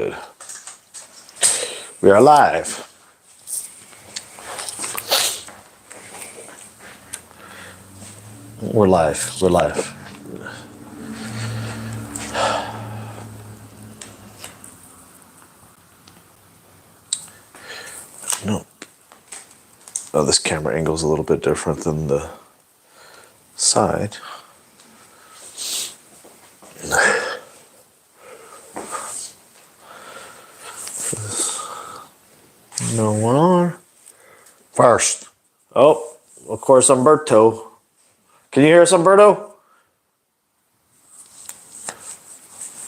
We are live. We're live. We're live. No. Oh, this camera angle is a little bit different than the side. No one on. First. Oh, of course, Umberto. Can you hear us, Umberto?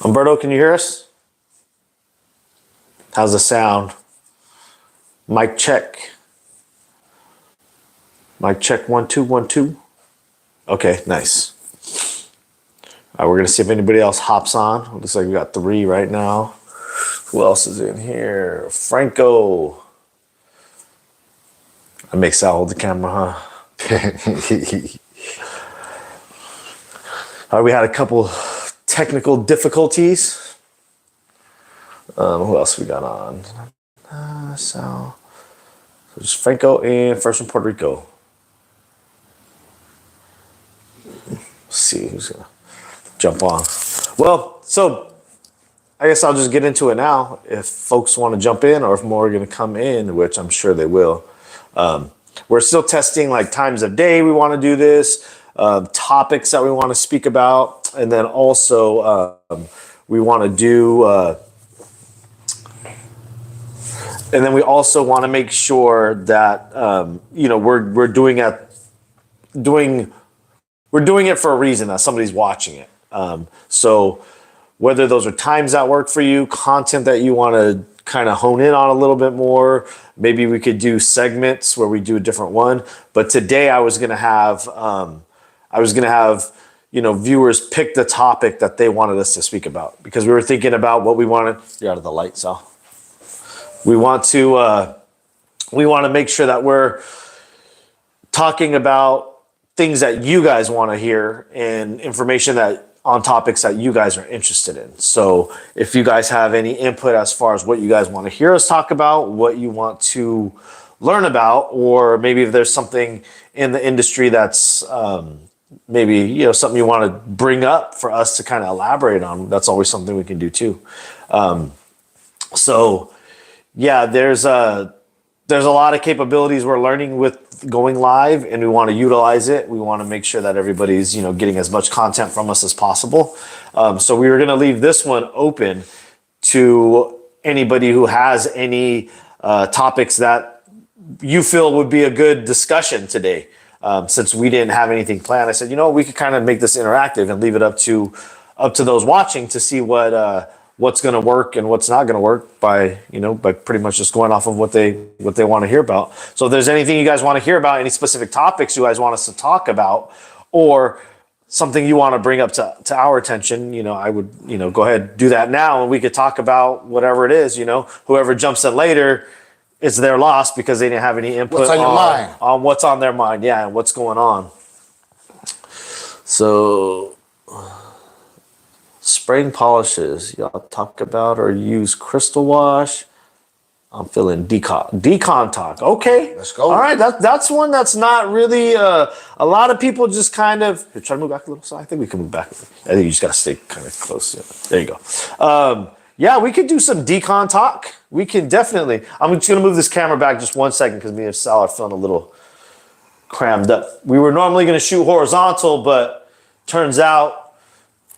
Umberto, can you hear us? How's the sound? Mic check. Mic check, 1 2 1 2. Okay, nice. All right, we're gonna see if anybody else hops on. Looks like we got 3 right now. Who else is in here? Franco. I make Sal hold the camera, huh? All right, we had a couple technical difficulties. Who else we got on? Sal. So just Franco and First from Puerto Rico. Let's see who's gonna jump on. Well, so I guess I'll just get into it now. If folks want to jump in or if more are going to come in, which I'm sure they will. We're still testing like times of day we want to do this, topics that we want to speak about, and then also we want to do, and then we also want to make sure that we're doing it for a reason, that somebody's watching it. So whether those are times that work for you, content that you want to kind of hone in on a little bit more, maybe we could do segments where we do a different one. But today I was gonna have viewers pick the topic that they wanted us to speak about, because we were thinking about what we wanted. You're out of the light, Sal. We want to make sure that we're talking about things that you guys want to hear and information that on topics that you guys are interested in. So if you guys have any input as far as what you guys want to hear us talk about, what you want to learn about, or maybe if there's something in the industry that's maybe something you want to bring up for us to kind of elaborate on, that's always something we can do too. So yeah, there's a lot of capabilities we're learning with going live, and we want to utilize it. We want to make sure that everybody's, getting as much content from us as possible. So we were going to leave this one open to anybody who has any topics that you feel would be a good discussion today. Since we didn't have anything planned, I said, we could kind of make this interactive and leave it up to those watching to see what's going to work and what's not going to work by pretty much just going off of what they want to hear about. So if there's anything you guys want to hear about, any specific topics you guys want us to talk about, or something you want to bring up to our attention, I would, go ahead and do that now, and we could talk about whatever it is. Whoever jumps in later, it's their loss because they didn't have any input on what's on their mind. Yeah. And what's going on. So spraying polishes, y'all talk about or use crystal wash. I'm feeling decon talk. Okay, let's go. All right, that's one that's not really a lot of people just kind of try to move back a little. So I think we can move back. I think you just gotta stay kind of close. Yeah. There you go. Yeah, we could do some decon talk. We can definitely. I'm just gonna move this camera back just 1 second because me and Sal are feeling a little crammed up. We were normally gonna shoot horizontal, but turns out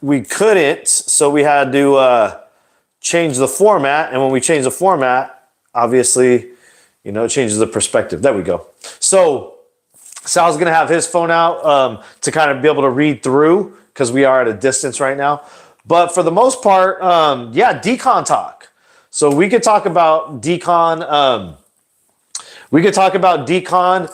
we couldn't, so we had to change the format. And when we change the format, obviously, it changes the perspective. There we go. So Sal's going to have his phone out to kind of be able to read through, because we are at a distance right now. But for the most part, decon talk. So we could talk about decon. We could talk about decon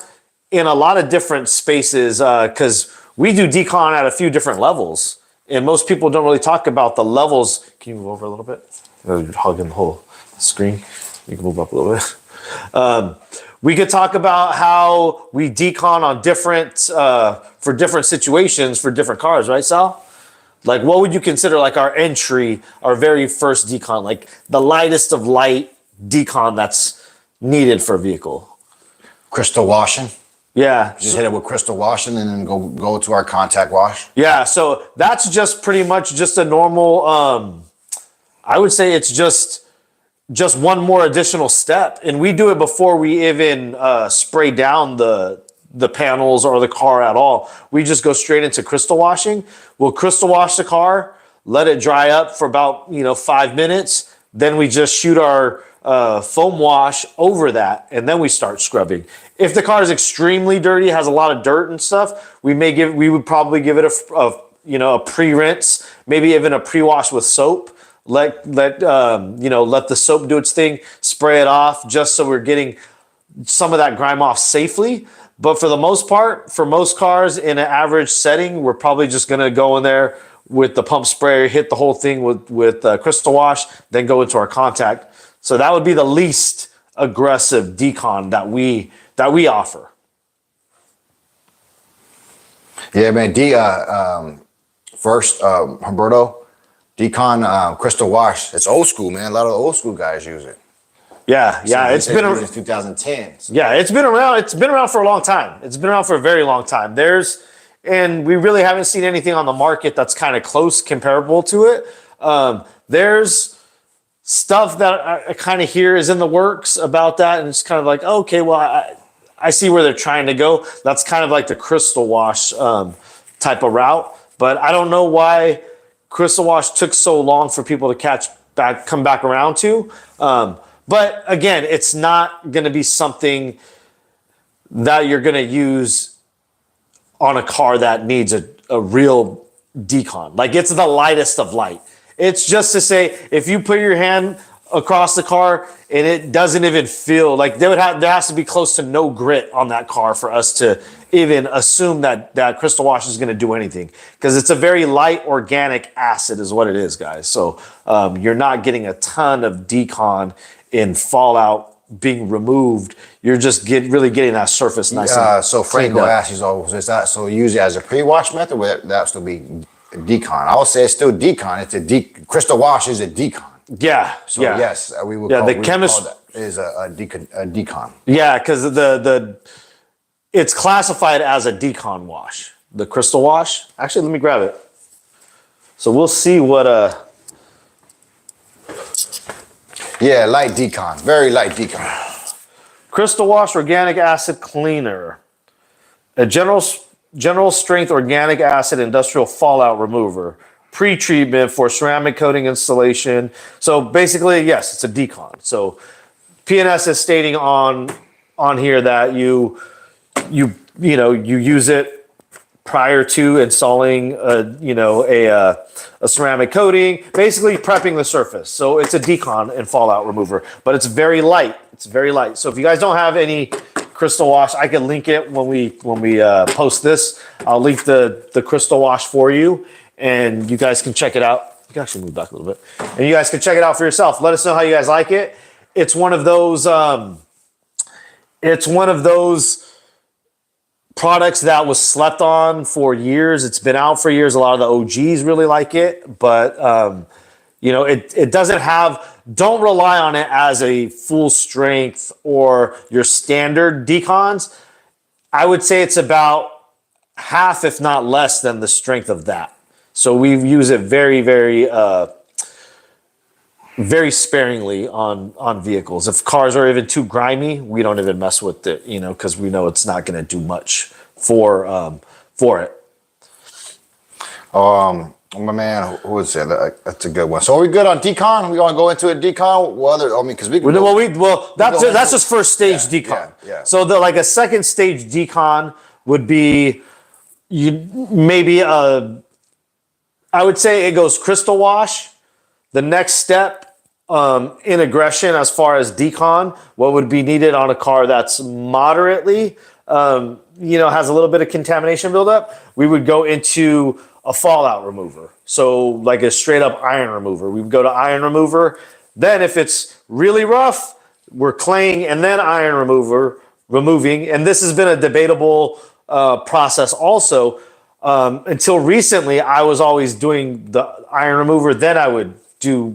in a lot of different spaces, because we do decon at a few different levels. And most people don't really talk about the levels. Can you move over a little bit? You're hugging the whole screen. You can move up a little bit. We could talk about how we decon on different, for different situations for different cars, right, Sal? Like, what would you consider like our entry, our very first decon, like the lightest of light decon that's needed for a vehicle? Crystal washing. Yeah. Just hit it with crystal washing and then go to our contact wash. Yeah. So that's just pretty much just a normal, I would say it's just one more additional step. And we do it before we even spray down the panels or the car at all. We just go straight into crystal washing. We'll crystal wash the car, let it dry up for about 5 minutes. Then we just shoot our foam wash over that, and then we start scrubbing. If the car is extremely dirty, has a lot of dirt and stuff, we would probably give it a pre-rinse, maybe even a pre-wash with soap. Let the soap do its thing, spray it off, just so we're getting some of that grime off safely. But for the most part, for most cars in an average setting, we're probably just going to go in there with the pump sprayer, hit the whole thing with crystal wash, then go into our contact. So that would be the least aggressive decon that we offer. Yeah, man. First, Humberto, decon crystal wash. It's old school, man. A lot of old school guys use it. Yeah, it's been around 2010. Yeah, it's been around. It's been around for a long time. It's been around for a very long time. And we really haven't seen anything on the market that's kind of close, comparable to it. There's stuff that I kind of hear is in the works about that, and it's kind of like, okay, well, I see where they're trying to go. That's kind of like the crystal wash type of route, but I don't know why crystal wash took so long for people to come back around to. But again, it's not going to be something that you're going to use on a car that needs a real decon. Like, it's the lightest of light. It's just to say, if you put your hand across the car and it doesn't even feel like there has to be close to no grit on that car for us to even assume that crystal wash is going to do anything, because it's a very light organic acid is what it is, guys. So you're not getting a ton of decon in fallout being removed. You're just really getting that surface nice. So Franco asked you, is that so use it as a pre-wash method? Would that still be decon? I would say it's still decon. It's crystal wash is a decon. Yeah. So yes, we would. Yeah, call, the we chemist would call that is a decon. Yeah, because it's classified as a decon wash. The crystal wash. Actually, let me grab it. So we'll see what Yeah, light decon. Very light decon. Crystal wash organic acid cleaner. A general strength organic acid industrial fallout remover. Pre-treatment for ceramic coating installation. So basically, yes, it's a decon. So PNS is stating on here that you use it prior to installing a ceramic coating, basically prepping the surface. So it's a decon and fallout remover, but it's very light. It's very light. So if you guys don't have any crystal wash, I can link it when we post this. I'll link the crystal wash for you, and you guys can check it out. You can actually move back a little bit, and you guys can check it out for yourself. Let us know how you guys like it. It's one of those. It's one of those products that was slept on for years. It's been out for years. A lot of the OGs really like it, but it doesn't have. Don't rely on it as a full strength or your standard decons. I would say it's about half, if not less, than the strength of that. So we use it very, very, very sparingly on vehicles. If cars are even too grimy, we don't even mess with it, because we know it's not going to do much for it. My man, who would say that? That's a good one. So are we good on decon? We gonna go into a decon? Because we can. That's just first stage decon. Yeah. So a second stage decon would be I would say it goes crystal wash. The next step in aggression as far as decon, what would be needed on a car that's moderately, has a little bit of contamination buildup, we would go into a fallout remover. So like a straight up iron remover. We would go to iron remover. Then if it's really rough, we're claying and then iron removing. And this has been a debatable process also. Until recently, I was always doing the iron remover. Then I would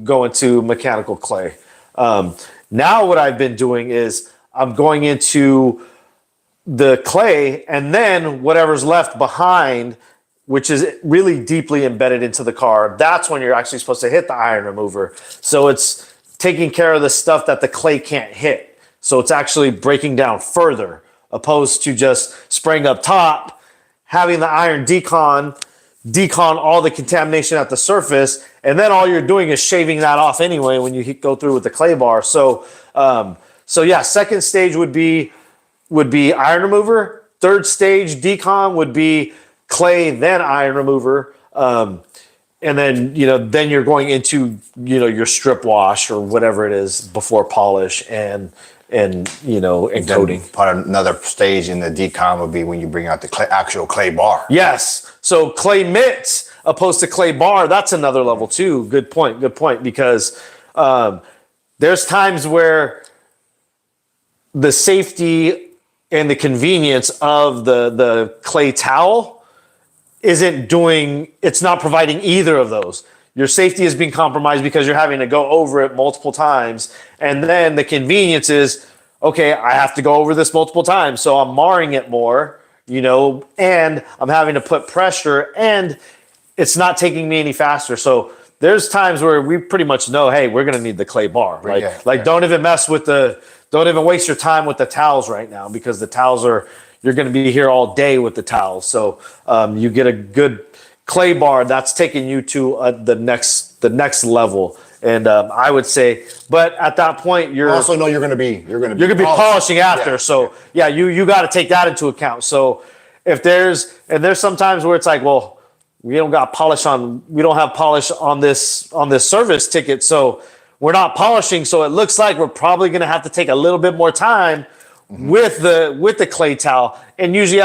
go into mechanical clay. Now what I've been doing is I'm going into the clay and then whatever's left behind, which is really deeply embedded into the car, that's when you're actually supposed to hit the iron remover. So it's taking care of the stuff that the clay can't hit. So it's actually breaking down further, opposed to just spraying up top, having the iron decon all the contamination at the surface, and then all you're doing is shaving that off anyway when you go through with the clay bar. So yeah, second stage would be iron remover. Third stage decon would be clay, then iron remover. And then, then you're going into, your strip wash or whatever it is before polish and coating. Part of another stage in the decon would be when you bring out the actual clay bar. Yes. So clay mitts opposed to clay bar, that's another level too. Good point. Because there's times where the safety and the convenience of the clay towel it's not providing either of those. Your safety is being compromised because you're having to go over it multiple times. And then the convenience is, okay, I have to go over this multiple times. So I'm marring it more, and I'm having to put pressure and it's not taking me any faster. So there's times where we pretty much know, hey, we're going to need the clay bar. Don't even don't even waste your time with the towels right now, because the towels you're going to be here all day with the towels. So you get a good clay bar that's taking you to the next level. And I would say, but at that point, you're also know you're going to be polishing after. Yeah. So yeah, you got to take that into account. So if there's sometimes where it's like, well, we don't have polish on this service ticket, so we're not polishing. So it looks like we're probably going to have to take a little bit more time with the clay towel. And usually,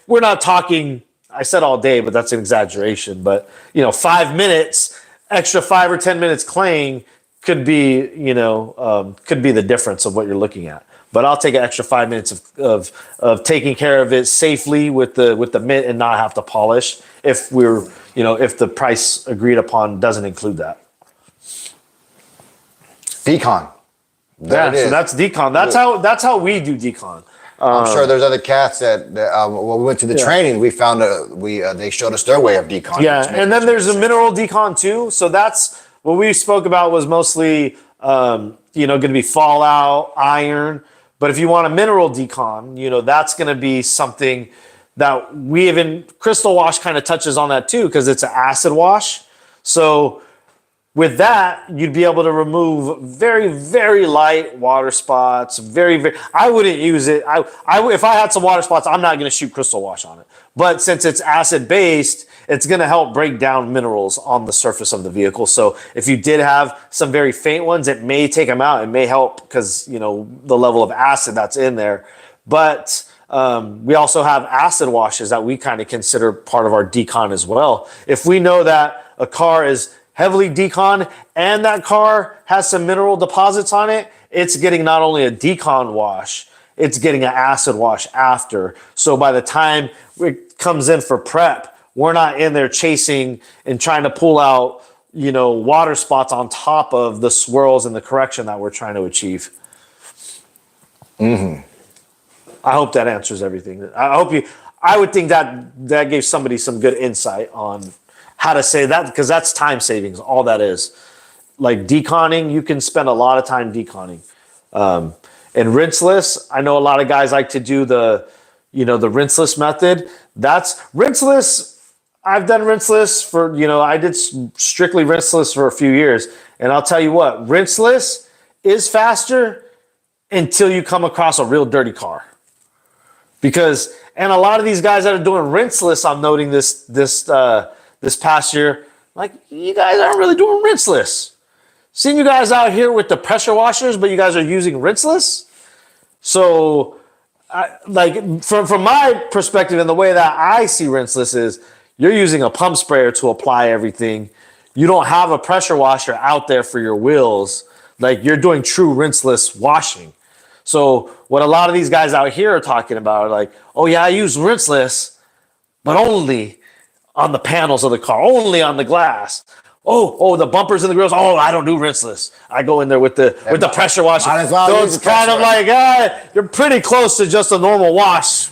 we're not talking, I said all day, but that's an exaggeration. But 5 minutes, extra 5 or 10 minutes claying could be the difference of what you're looking at. But I'll take an extra 5 minutes of taking care of it safely with the mitt and not have to polish if if the price agreed upon doesn't include that. Decon. So that's decon. That's how we do decon. I'm sure there's other cats that when we went to the training, we found they showed us their way of decon. Yeah, and then there's a mineral decon too. So that's what we spoke about, was mostly going to be fallout, iron. But if you want a mineral decon, that's going to be something that Crystal Wash kind of touches on that too, because it's an acid wash. So with that, you'd be able to remove very, very light water spots. Very, very. I wouldn't use it. If I had some water spots, I'm not going to shoot Crystal Wash on it. But since it's acid based, it's going to help break down minerals on the surface of the vehicle. So if you did have some very faint ones, it may take them out. It may help because the level of acid that's in there. But we also have acid washes that we kind of consider part of our decon as well. If we know that a car is heavily decon and that car has some mineral deposits on it, it's getting not only a decon wash, it's getting an acid wash after. So by the time it comes in for prep, we're not in there chasing and trying to pull out, water spots on top of the swirls and the correction that we're trying to achieve. Mm-hmm. I hope that answers everything. I would think that gave somebody some good insight on how to say that, because that's time savings. All that is. Like deconning, you can spend a lot of time deconning. And rinseless, I know a lot of guys like to do the rinseless method. That's rinseless. I've done rinseless for, I did strictly rinseless for a few years. And I'll tell you what, rinseless is faster until you come across a real dirty car. And a lot of these guys that are doing rinseless, I'm noting this past year, like, you guys aren't really doing rinseless. Seeing you guys out here with the pressure washers, but you guys are using rinseless. So, from my perspective and the way that I see rinseless is, you're using a pump sprayer to apply everything. You don't have a pressure washer out there for your wheels. Like, you're doing true rinseless washing. So what a lot of these guys out here are talking about are like, oh yeah, I use rinseless, but only on the panels of the car, only on the glass. Oh, the bumpers and the grills. Oh, I don't do rinseless. I go in there with the pressure washer. So it's kind of like, you're pretty close to just a normal wash,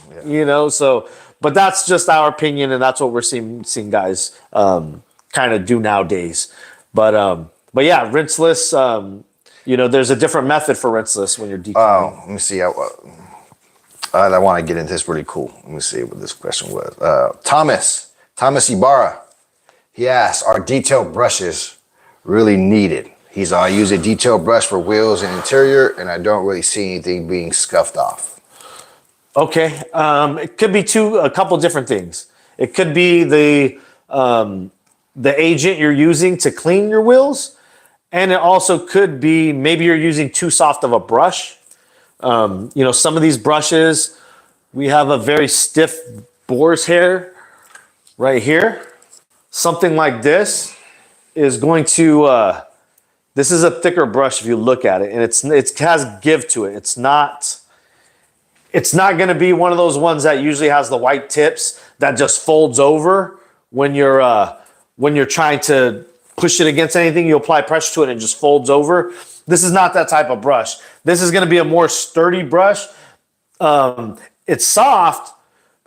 So, but that's just our opinion, and that's what we're seeing guys kind of do nowadays. But yeah, rinseless. There's a different method for rinseless when you're decontaminating. Let me see. I want to get into this really cool. Let me see what this question was. Thomas Ibarra. He asked, are detailed brushes really needed? I use a detailed brush for wheels and interior, and I don't really see anything being scuffed off. Okay. It could be a couple different things. It could be the agent you're using to clean your wheels. And it also could be maybe you're using too soft of a brush. Some of these brushes, we have a very stiff boar's hair right here. Something like this is going to, this is a thicker brush if you look at it, and it has give to it. It's not going to be one of those ones that usually has the white tips that just folds over when you're trying to push it against anything. You apply pressure to it and it just folds over. This is not that type of brush. This is going to be a more sturdy brush. It's soft,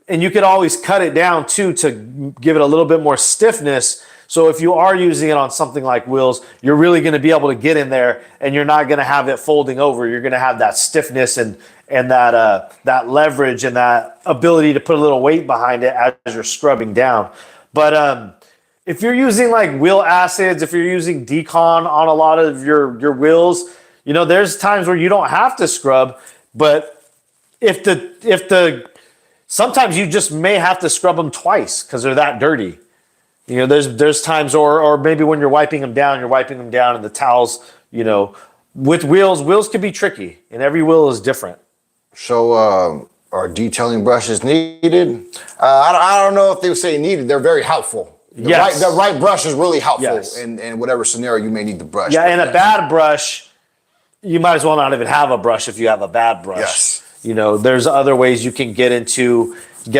and you could always cut it down too to give it a little bit more stiffness. So if you are using it on something like wheels, you're really going to be able to get in there, and you're not going to have it folding over. You're going to have that stiffness and that leverage and that ability to put a little weight behind it as you're scrubbing down. But if you're using like wheel acids, if you're using Decon on a lot of your wheels, there's times where you don't have to scrub, but sometimes you just may have to scrub them twice because they're that dirty. There's times, or maybe when you're wiping them down, and the towels, with wheels can be tricky, and every wheel is different. So, are detailing brushes needed? I don't know if they would say needed. They're very helpful. The right brush is really helpful in whatever scenario you may need the brush. Yeah, and a bad brush, you might as well not even have a brush if you have a bad brush. Yes. There's other ways you can get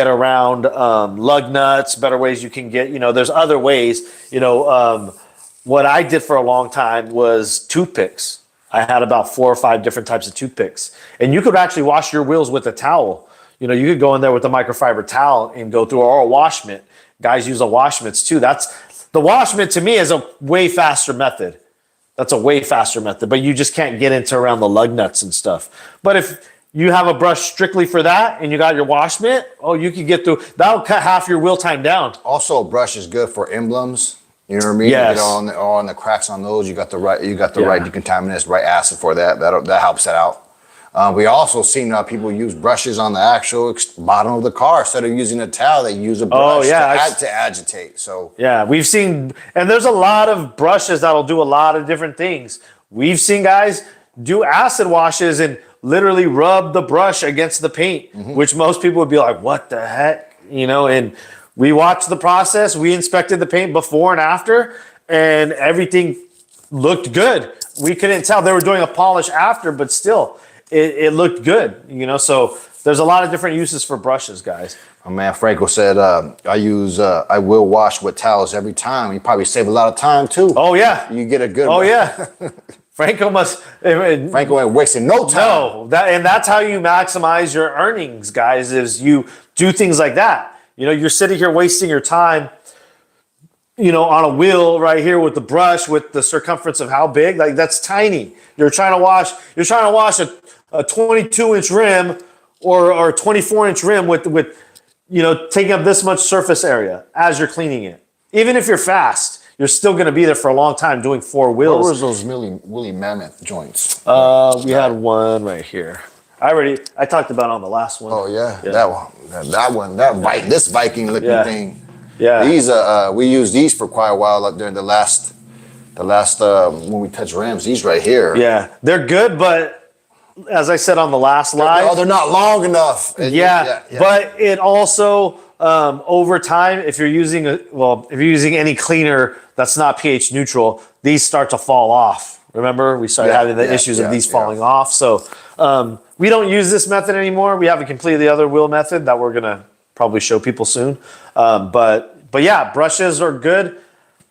around lug nuts, better ways you can get, there's other ways. What I did for a long time was toothpicks. I had about 4 or 5 different types of toothpicks. And you could actually wash your wheels with a towel. You could go in there with a microfiber towel and go through, or a wash mitt. Guys use a wash mitts too. The wash mitt to me is a way faster method. That's a way faster method, but you just can't get into around the lug nuts and stuff. But if you have a brush strictly for that and you got your wash mitt, you can get through. That'll cut half your wheel time down. Also, a brush is good for emblems. You know what I mean? Yes. On the cracks on those, you got the right decontaminants, right acid for that. That helps that out. We also seen people use brushes on the actual bottom of the car instead of using a towel. They use a brush to agitate. So we've seen, and there's a lot of brushes that'll do a lot of different things. We've seen guys do acid washes and literally rub the brush against the paint, which most people would be like, "What the heck?" And we watched the process. We inspected the paint before and after, and everything looked good. We couldn't tell. They were doing a polish after, but still. It looked good, so there's a lot of different uses for brushes, guys. My man Franco said, I will wash with towels every time. You probably save a lot of time too. Oh, yeah. You get a good one. Yeah. Franco ain't wasting no time. No, that's how you maximize your earnings, guys, is you do things like that. You're sitting here wasting your time, on a wheel right here with the brush, with the circumference of how big, like that's tiny. You're trying to wash a 22-inch rim or a 24-inch rim with taking up this much surface area as you're cleaning it. Even if you're fast, you're still going to be there for a long time doing 4 wheels. What was those woolly mammoth joints? We had one right here. I talked about it on the last one. Oh yeah. This Viking looking thing. Yeah. These we used these for quite a while up during the last when we touched rims. These right here. Yeah, they're good, but as I said on the last live, they're not long enough. But it also over time, if you're using any cleaner that's not pH neutral, these start to fall off. Remember, we started having the issues of these falling off. So we don't use this method anymore. We have a completely other wheel method that we're gonna probably show people soon. But yeah, brushes are good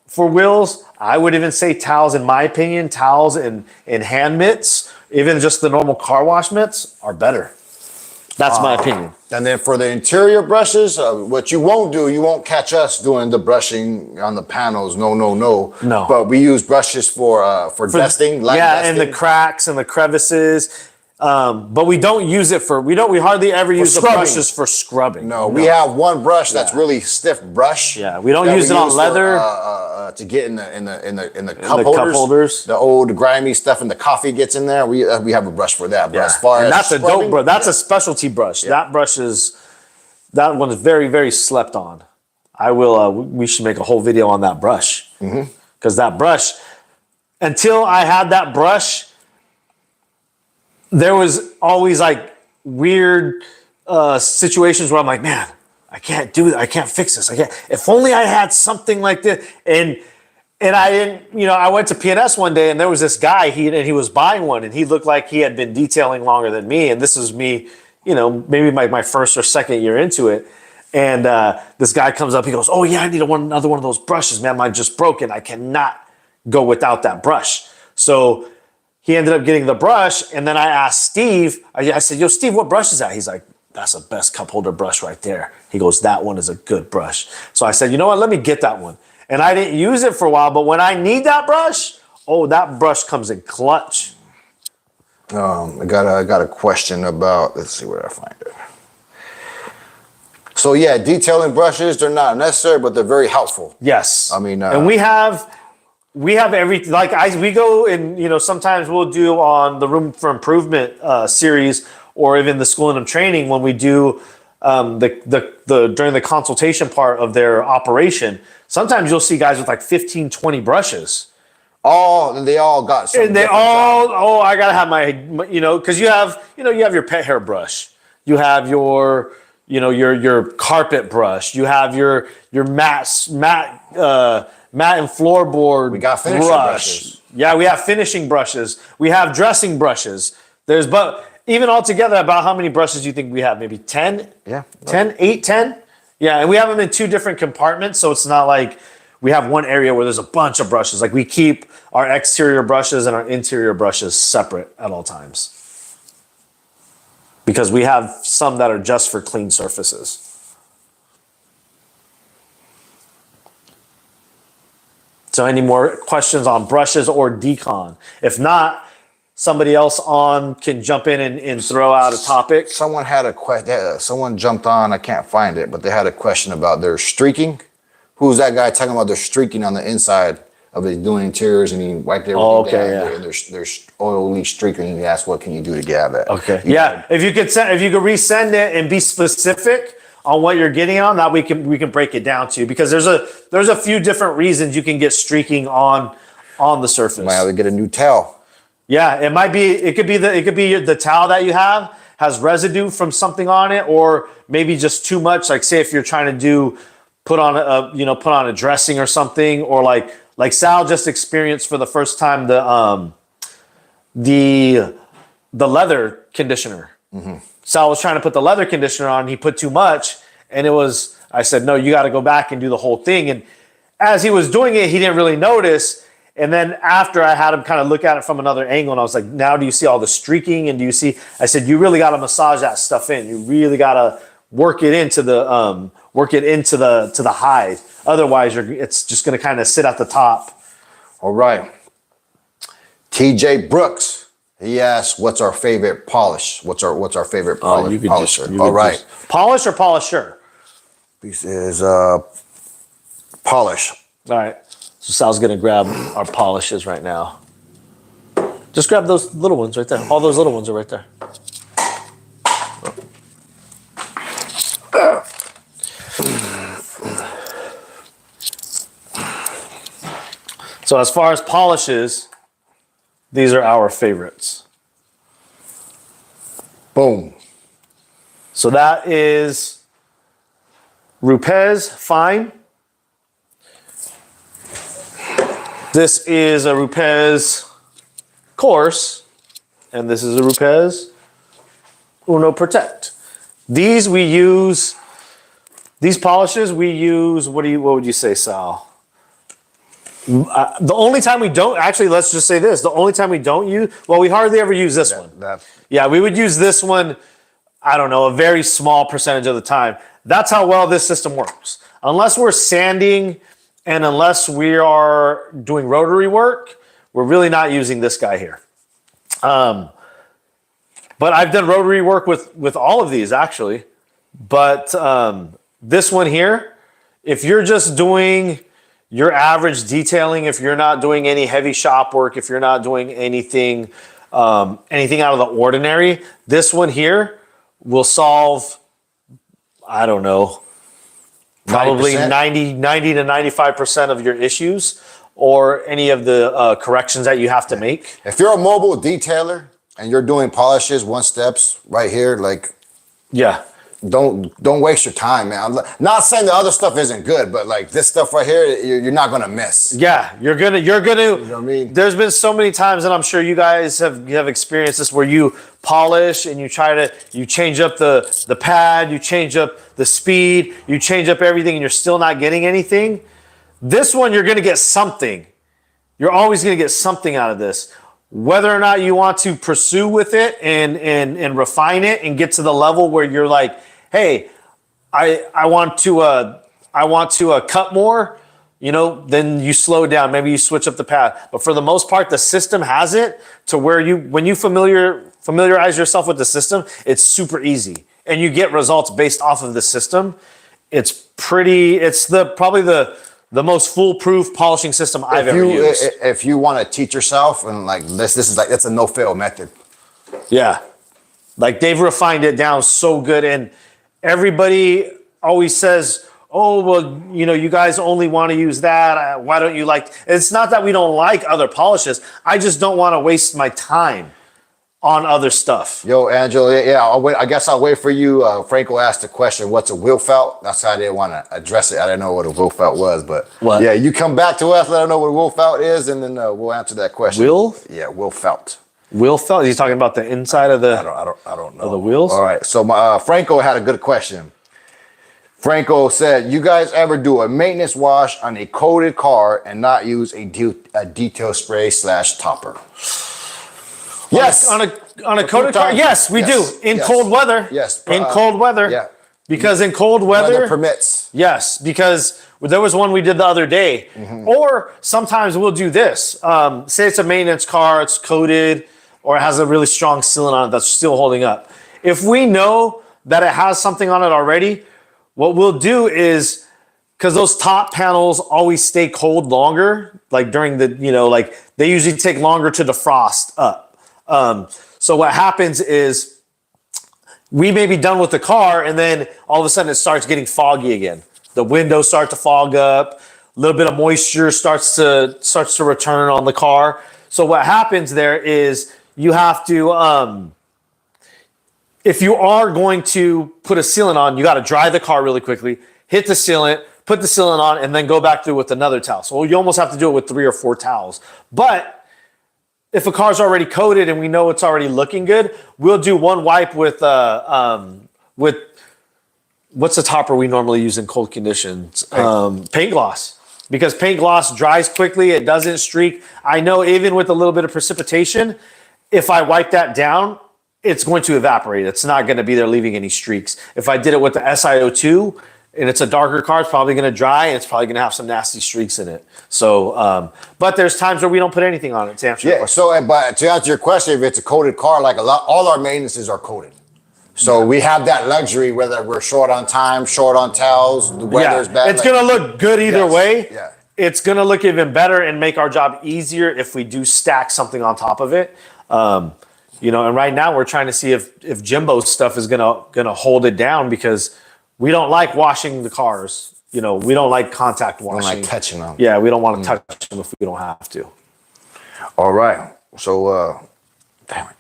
for wheels. I would even say towels, in my opinion, towels and hand mitts, even just the normal car wash mitts, are better. That's my opinion. And then for the interior brushes, what you won't do, you won't catch us doing the brushing on the panels. No. No. But we use brushes for dusting. Light And the dusting. cracks and the crevices. But we don't use it for, we hardly ever use the scrubbing. brushes for scrubbing. No, we have one brush that's really stiff brush. Yeah, we don't that use it on for, leather. to get in the cup holders. The old grimy stuff and the coffee gets in there. We have a brush for that. But as far and as that's a dope brush. That's a specialty brush. That one is very, very slept on. We should make a whole video on that brush. Because that brush, until I had that brush, there was always like weird situations where I'm like, man, I can't do that. I can't fix this. I can't. If only I had something like this. And I didn't, I went to PNS one day and there was this guy, he was buying one and he looked like he had been detailing longer than me. And this is me, maybe my first or second year into it. And this guy comes up, he goes, oh yeah, I need another one of those brushes, man. Mine just broken. I cannot go without that brush. So he ended up getting the brush, and then I asked Steve, I said, yo, Steve, what brush is that? He's like, that's the best cup holder brush right there. He goes, that one is a good brush. So I said, you know what, let me get that one. And I didn't use it for a while, but when I need that brush, that brush comes in clutch. I got a question about, let's see where I find it. So yeah, detailing brushes, they're not necessary, but they're very helpful. Yes. I mean, and we have everything. Like we go and sometimes we'll do on the Room for Improvement series, or even the School and Training when we do the during the consultation part of their operation. Sometimes you'll see guys with like 15, 20 brushes. They all got some. And they all I gotta have my because you have your pet hair brush, you have your your carpet brush, you have your matte and floorboard. We got finishing brushes. Yeah, we have finishing brushes. We have dressing brushes. But even altogether, about how many brushes do you think we have? Maybe 10? Yeah. 10, 8, 10? Yeah, and we have them in two different compartments, so it's not like we have one area where there's a bunch of brushes. Like we keep our exterior brushes and our interior brushes separate at all times. Because we have some that are just for clean surfaces. So any more questions on brushes or decon? If not, somebody else on can jump in and throw out a topic. Someone had a question. Someone jumped on. I can't find it, but they had a question about their streaking. Who's that guy talking about their streaking on the inside of it, doing interiors, and he wiped everything down. Yeah. There's oily streaking, and he asked, "What can you do to get out of that?" Okay. If you could resend it and be specific on what you're getting on, that we can break it down to, because there's a few different reasons you can get streaking on the surface. You might have to get a new towel. Yeah, it could be the towel that you have has residue from something on it, or maybe just too much. Like say if you're trying to put on a dressing or something, or like Sal just experienced for the first time the leather conditioner. Mm-hmm. Sal was trying to put the leather conditioner on. He put too much, and I said, no, you got to go back and do the whole thing. And as he was doing it, he didn't really notice. And then after I had him kind of look at it from another angle, and I was like, now do you see all the streaking? And do you see, I said, you really got to massage that stuff in. You really got to work it into the hide. Otherwise, it's just going to kind of sit at the top. All right. TJ Brooks. He asked, "What's our favorite polish? What's our favorite polisher?" All right. Polish or polisher? This is polish. All right. So Sal's gonna grab our polishes right now. Just grab those little ones right there. All those little ones are right there. So as far as polishes, these are our favorites. Boom. So that is Rupes Fine. This is a Rupes Coarse, and this is a Rupes Uno Protect. These we use These polishes we use. What would you say, Sal? The only time we don't actually, let's just say this: the only time we don't use, well, we hardly ever use this one. Yeah, we would use this one. I don't know, a very small percentage of the time. That's how well this system works. Unless we're sanding and unless we are doing rotary work, we're really not using this guy here. But I've done rotary work with all of these actually. But this one here, if you're just doing your average detailing, if you're not doing any heavy shop work, if you're not doing anything out of the ordinary, this one here will solve, I don't know, probably 90 to 95% of your issues or any of the corrections that you have to make. If you're a mobile detailer and you're doing polishes, one steps right here, like, yeah, don't waste your time, man. I'm not saying the other stuff isn't good, but like this stuff right here, you're not gonna miss. Yeah, you're gonna. You know what I mean? There's been so many times, and I'm sure you guys have experienced this, where you polish and you change up the pad, you change up the speed, you change up everything, and you're still not getting anything. This one, you're gonna get something. You're always gonna get something out of this. Whether or not you want to pursue with it and refine it and get to the level where you're like, hey, I want to cut more, you know, then you slow down. Maybe you switch up the pad. But for the most part, the system has it to where when you familiarize yourself with the system, it's super easy. And you get results based off of the system. It's probably the most foolproof polishing system I've ever used. If you want to teach yourself and like this is like, it's a no-fail method. Yeah. Like they've refined it down so good. And everybody always says, oh, well, you know, you guys only want to use that. Why don't you like, it's not that we don't like other polishes. I just don't want to waste my time on other stuff. Yo, Angela, yeah, I guess I'll wait for you. Franco asked the question, what's a wheel felt? That's how I didn't want to address it. I didn't know what a wheel felt was, but yeah, you come back to us, let us know what a wheel felt is, and then we'll answer that question. Wheel? Yeah, wheel felt. Wheel felt? He's talking about the inside of the I don't know. Of the wheels? All right, so Franco had a good question. Franco said, you guys ever do a maintenance wash on a coated car and not use a detail spray / topper? Yes. On a coated car? Yes, we do. In cold weather. Yes. In cold weather. Yeah. Because in cold weather permits. Yes, because there was one we did the other day. Mm-hmm. Or sometimes we'll do this. Say it's a maintenance car, it's coated, or it has a really strong sealant on it that's still holding up. If we know that it has something on it already, what we'll do is, because those top panels always stay cold longer, like during the, you know, like they usually take longer to defrost up. So what happens is we may be done with the car and then all of a sudden it starts getting foggy again. The windows start to fog up, a little bit of moisture starts to return on the car. So what happens there is you have to, if you are going to put a sealant on, you got to dry the car really quickly, hit the sealant, put the sealant on, and then go back through with another towel. So you almost have to do it with 3 or 4 towels. But if a car's already coated and we know it's already looking good, we'll do one wipe with what's the topper we normally use in cold conditions? Paint gloss. Because paint gloss dries quickly, it doesn't streak. I know even with a little bit of precipitation, if I wipe that down, it's going to evaporate. It's not going to be there leaving any streaks. If I did it with the SiO2 and it's a darker car, it's probably going to dry and it's probably going to have some nasty streaks in it. So, but there's times where we don't put anything on it to answer your question. So, but to answer your question, if it's a coated car, like all our maintenances are coated. So we have that luxury, whether we're short on time, short on towels, the weather's bad. It's going to look good either way. Yeah. It's going to look even better and make our job easier if we do stack something on top of it. You know, and right now we're trying to see if Jimbo's stuff is gonna hold it down because we don't like washing the cars. You know, we don't like contact washing. We don't like touching them. Yeah, we don't want to touch them if we don't have to. All right. So, damn it.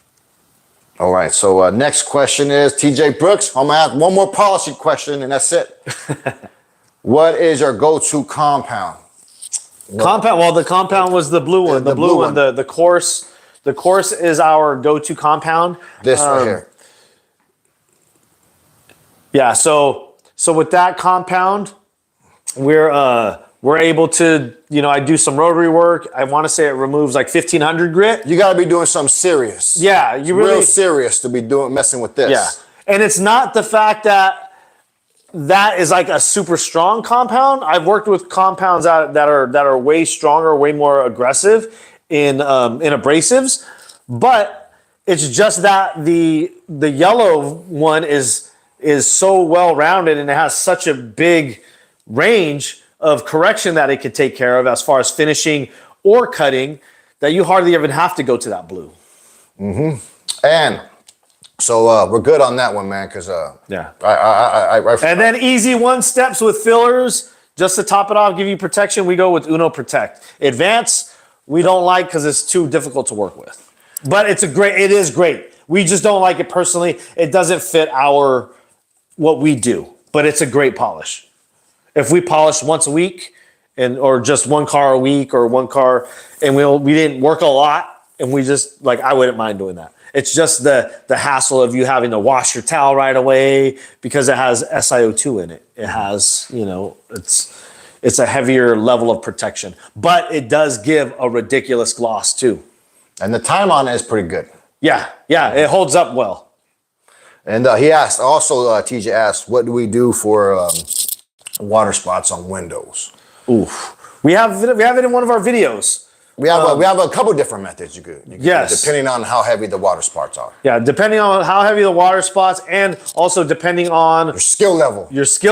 All right. So next question is TJ Brooks. I'm gonna ask one more policy question, and that's it. What is your go-to compound? Compound. Well, the compound was the blue one. The blue one. The course. The course is our go-to compound. This right here. Yeah, so So with that compound, we're able to, I do some rotary work. I want to say it removes like 1,500 grit. You got to be doing something serious. Yeah, you really real serious to be messing with this. Yeah, and it's not the fact that is like a super strong compound. I've worked with compounds that are way stronger, way more aggressive in abrasives, but it's just that the yellow one is so well rounded and it has such a big range of correction that it could take care of as far as finishing or cutting that you hardly even have to go to that blue. And so we're good on that one, man. Because Yeah. And then easy one steps with fillers just to top it off, give you protection. We go with Uno Protect. Advance we don't like because it's too difficult to work with, but it is great. We just don't like it personally. It doesn't fit what we do, but it's a great polish. If we polish once a week or just one car a week or one car and we didn't work a lot and we just I wouldn't mind doing that. It's just the hassle of you having to wash your towel right away because it has SiO2 in it. It has, it's a heavier level of protection, but it does give a ridiculous gloss too. And the time on it is pretty good. Yeah, it holds up well. And he asked also, TJ asked, what do we do for water spots on windows? Oof. We have it in one of our videos. We have a couple different methods you could yes. depending on how heavy the water spots are. Yeah, depending on how heavy the water spots and also depending on your skill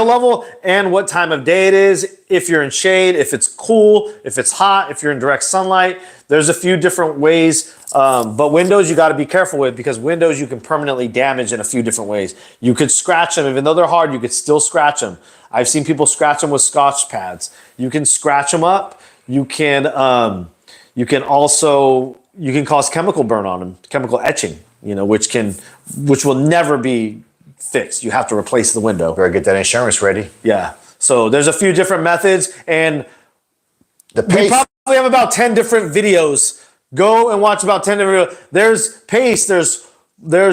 level and what time of day it is, if you're in shade, if it's cool, if it's hot, if you're in direct sunlight. There's a few different ways, but windows you got to be careful with because windows you can permanently damage in a few different ways. You could scratch them, even though they're hard, you could still scratch them. I've seen people scratch them with Scotch pads. You can scratch them up. You can cause chemical burn on them, chemical etching, which will never be fixed. You have to replace the window. Better get that insurance ready. Yeah. So there's a few different methods, and we probably have about 10 different videos. Go and watch about 10 different videos. There's paste, there's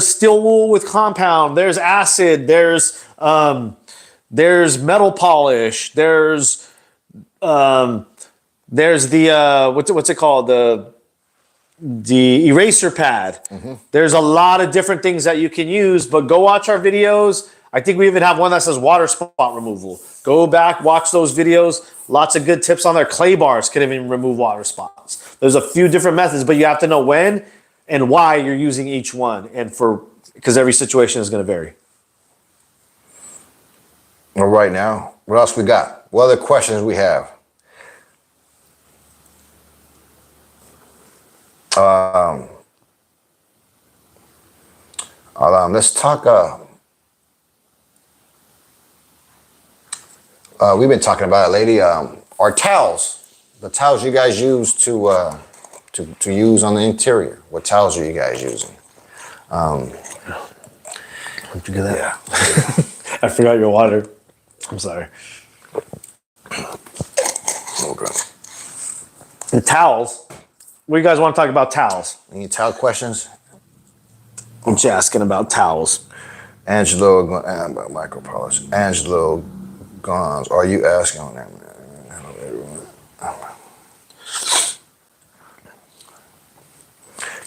steel wool with compound, there's acid, there's metal polish, there's the what's it called, the eraser pad. Mm-hmm. There's a lot of different things that you can use, but go watch our videos. I think we even have one that says water spot removal. Go back, watch those videos. Lots of good tips on there. Clay bars can even remove water spots. There's a few different methods, but you have to know when and why you're using each one, because every situation is going to vary. Well, right now, what else we got? What other questions we have? Let's talk. We've been talking about it, lady. Our towels, the towels you guys use to use on the interior. What towels are you guys using? Did you get that? Yeah. I forgot your water. I'm sorry. Okay. The towels. What do you guys want to talk about towels? Any towel questions? I'm just asking about towels. Angelo, micro polish. Angelo Gons, are you asking on that?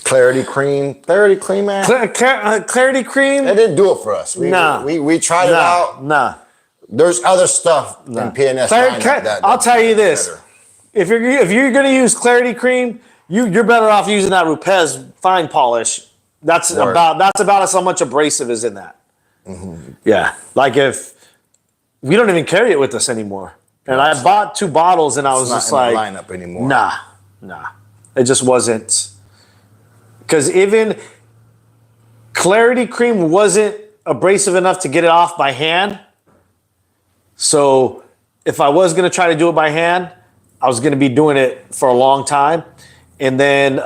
Clarity cream, man. Clarity cream. That didn't do it for us. We tried it out. Nah. There's other stuff in PNS. I'll tell you this: better. If you're going to use Clarity cream, you're better off using that Rupes fine polish. That's about how much abrasive is in that. Mm-hmm. Yeah, like if we don't even carry it with us anymore. And I bought 2 bottles, and I was just like, lineup anymore. Nah, it just wasn't. Because even Clarity cream wasn't abrasive enough to get it off by hand. So if I was going to try to do it by hand, I was going to be doing it for a long time. And then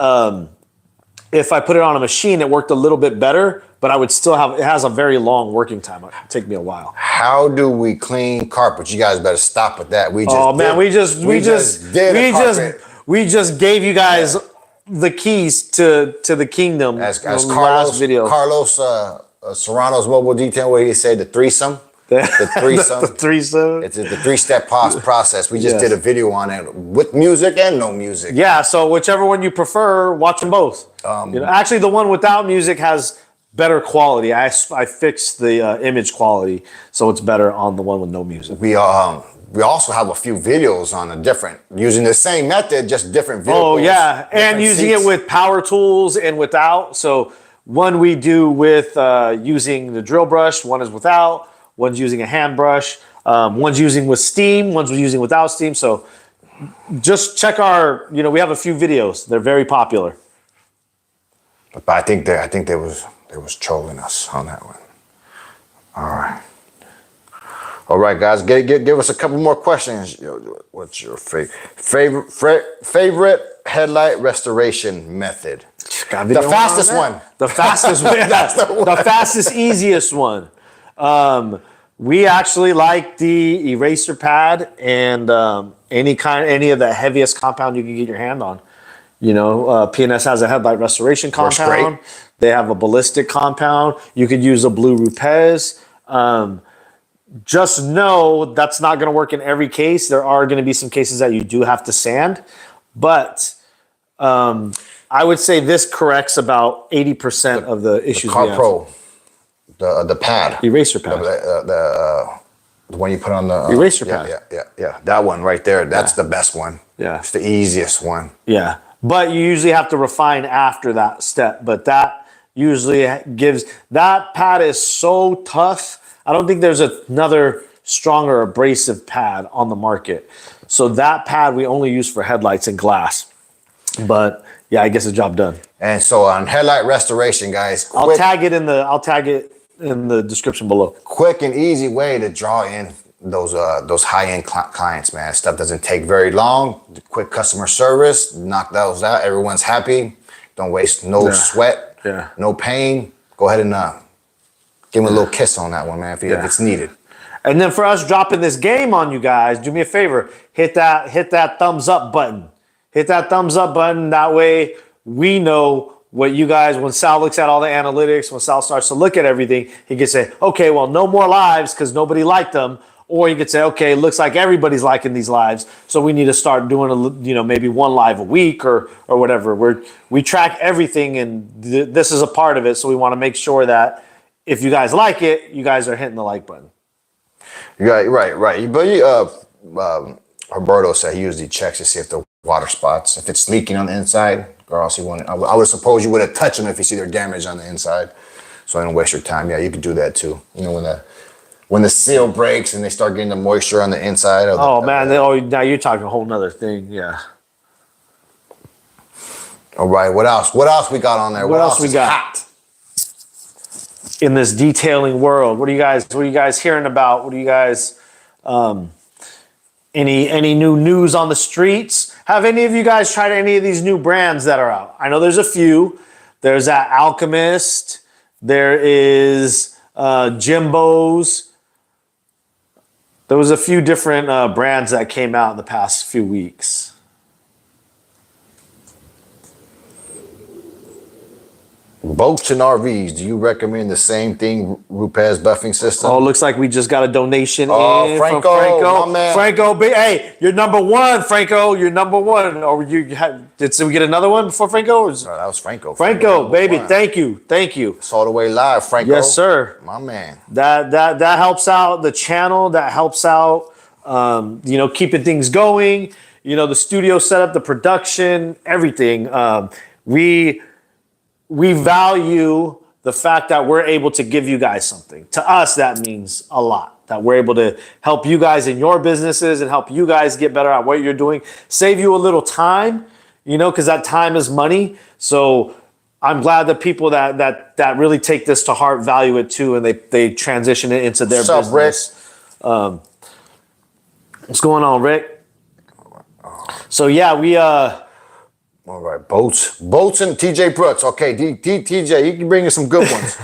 if I put it on a machine, it worked a little bit better, but I would still it has a very long working time. It would take me a while. How do we clean carpet? You guys better stop with that. We just gave you guys the keys to the kingdom. As Carlos Serrano's mobile detail, where he said the threesome. The threesome. The threesome. It's the 3-step process. We just Yes. did a video on it with music and no music. Yeah, so whichever one you prefer, watch them both. Actually, the one without music has better quality. I fixed the image quality, so it's better on the one with no music. We also have a few videos on a different, using the same method, just different videos. Oh yeah, and using it with power tools and without. So one we do with using the drill brush. One is without. One's using a hand brush. One's using with steam. One's using without steam. So just check our. We have a few videos. They're very popular. But I think they was trolling us on that one. All right, guys. Give us a couple more questions. What's your favorite headlight restoration method? The fastest one. The fastest one. The fastest, easiest one. We actually like the eraser pad and any of the heaviest compound you can get your hand on. PNS has a headlight restoration compound. They have a ballistic compound. You could use a blue Rupes. Just know that's not going to work in every case. There are going to be some cases that you do have to sand, but I would say this corrects about 80% of the issues. Car Pro, the pad, eraser pad, the one you put on the eraser pad. Yeah. That one right there. That's the best one. Yeah, it's the easiest one. Yeah, but you usually have to refine after that step. But that usually gives, that pad is so tough. I don't think there's another stronger abrasive pad on the market. So that pad we only use for headlights and glass. But yeah, I guess the job done. And so on headlight restoration, guys, I'll tag it in the description below. Quick and easy way to draw in those high-end clients, man. Stuff doesn't take very long. Quick customer service, knock those out. Everyone's happy. Don't waste no sweat, no pain. Go ahead and give him a little kiss on that one, man, if it's needed. And then for us dropping this game on you guys, do me a favor, hit that thumbs up button. Hit that thumbs up button. That way we know what you guys, when Sal looks at all the analytics, when Sal starts to look at everything, he can say, okay, well, no more lives because nobody liked them. Or you could say, okay, it looks like everybody's liking these lives, so we need to start doing maybe one live a week or whatever. We track everything, and this is a part of it. So we want to make sure that if you guys like it, you guys are hitting the like button. Right. But Roberto said he usually checks to see if the water spots, if it's leaking on the inside, or else I would suppose you wouldn't touch them if you see they're damaged on the inside. So I don't waste your time. Yeah, you could do that too. When the seal breaks and they start getting the moisture on the inside. Now you're talking a whole nother thing. Yeah. All right. What else? What else we got on there? What else we got? Hot in this detailing world? What are you guys hearing about? What are you guys? Any new news on the streets? Have any of you guys tried any of these new brands that are out? I know there's a few. There's that Alchemist. There is Jimbo's. There was a few different brands that came out in the past few weeks. Boats and RVs, do you recommend the same thing, Rupes buffing system? Oh, looks like we just got a donation in Franco, from Franco. my man. Franco, hey, you're number one, Franco. You're number one. Or did we get another one before Franco? No, that was Franco. Franco, baby, thank you. It's all the way live, Franco. Yes, sir. My man. That helps out the channel. That helps out, keeping things going. The studio setup, the production, everything. We value the fact that we're able to give you guys something. To us, that means a lot. That we're able to help you guys in your businesses and help you guys get better at what you're doing. Save you a little time, because that time is money. So I'm glad that people that really take this to heart value it too, and they transition it into their business. Rick? What's going on, Rick? So yeah, we all right, boats and TJ Brooks. Okay, TJ, you can bring us some good ones.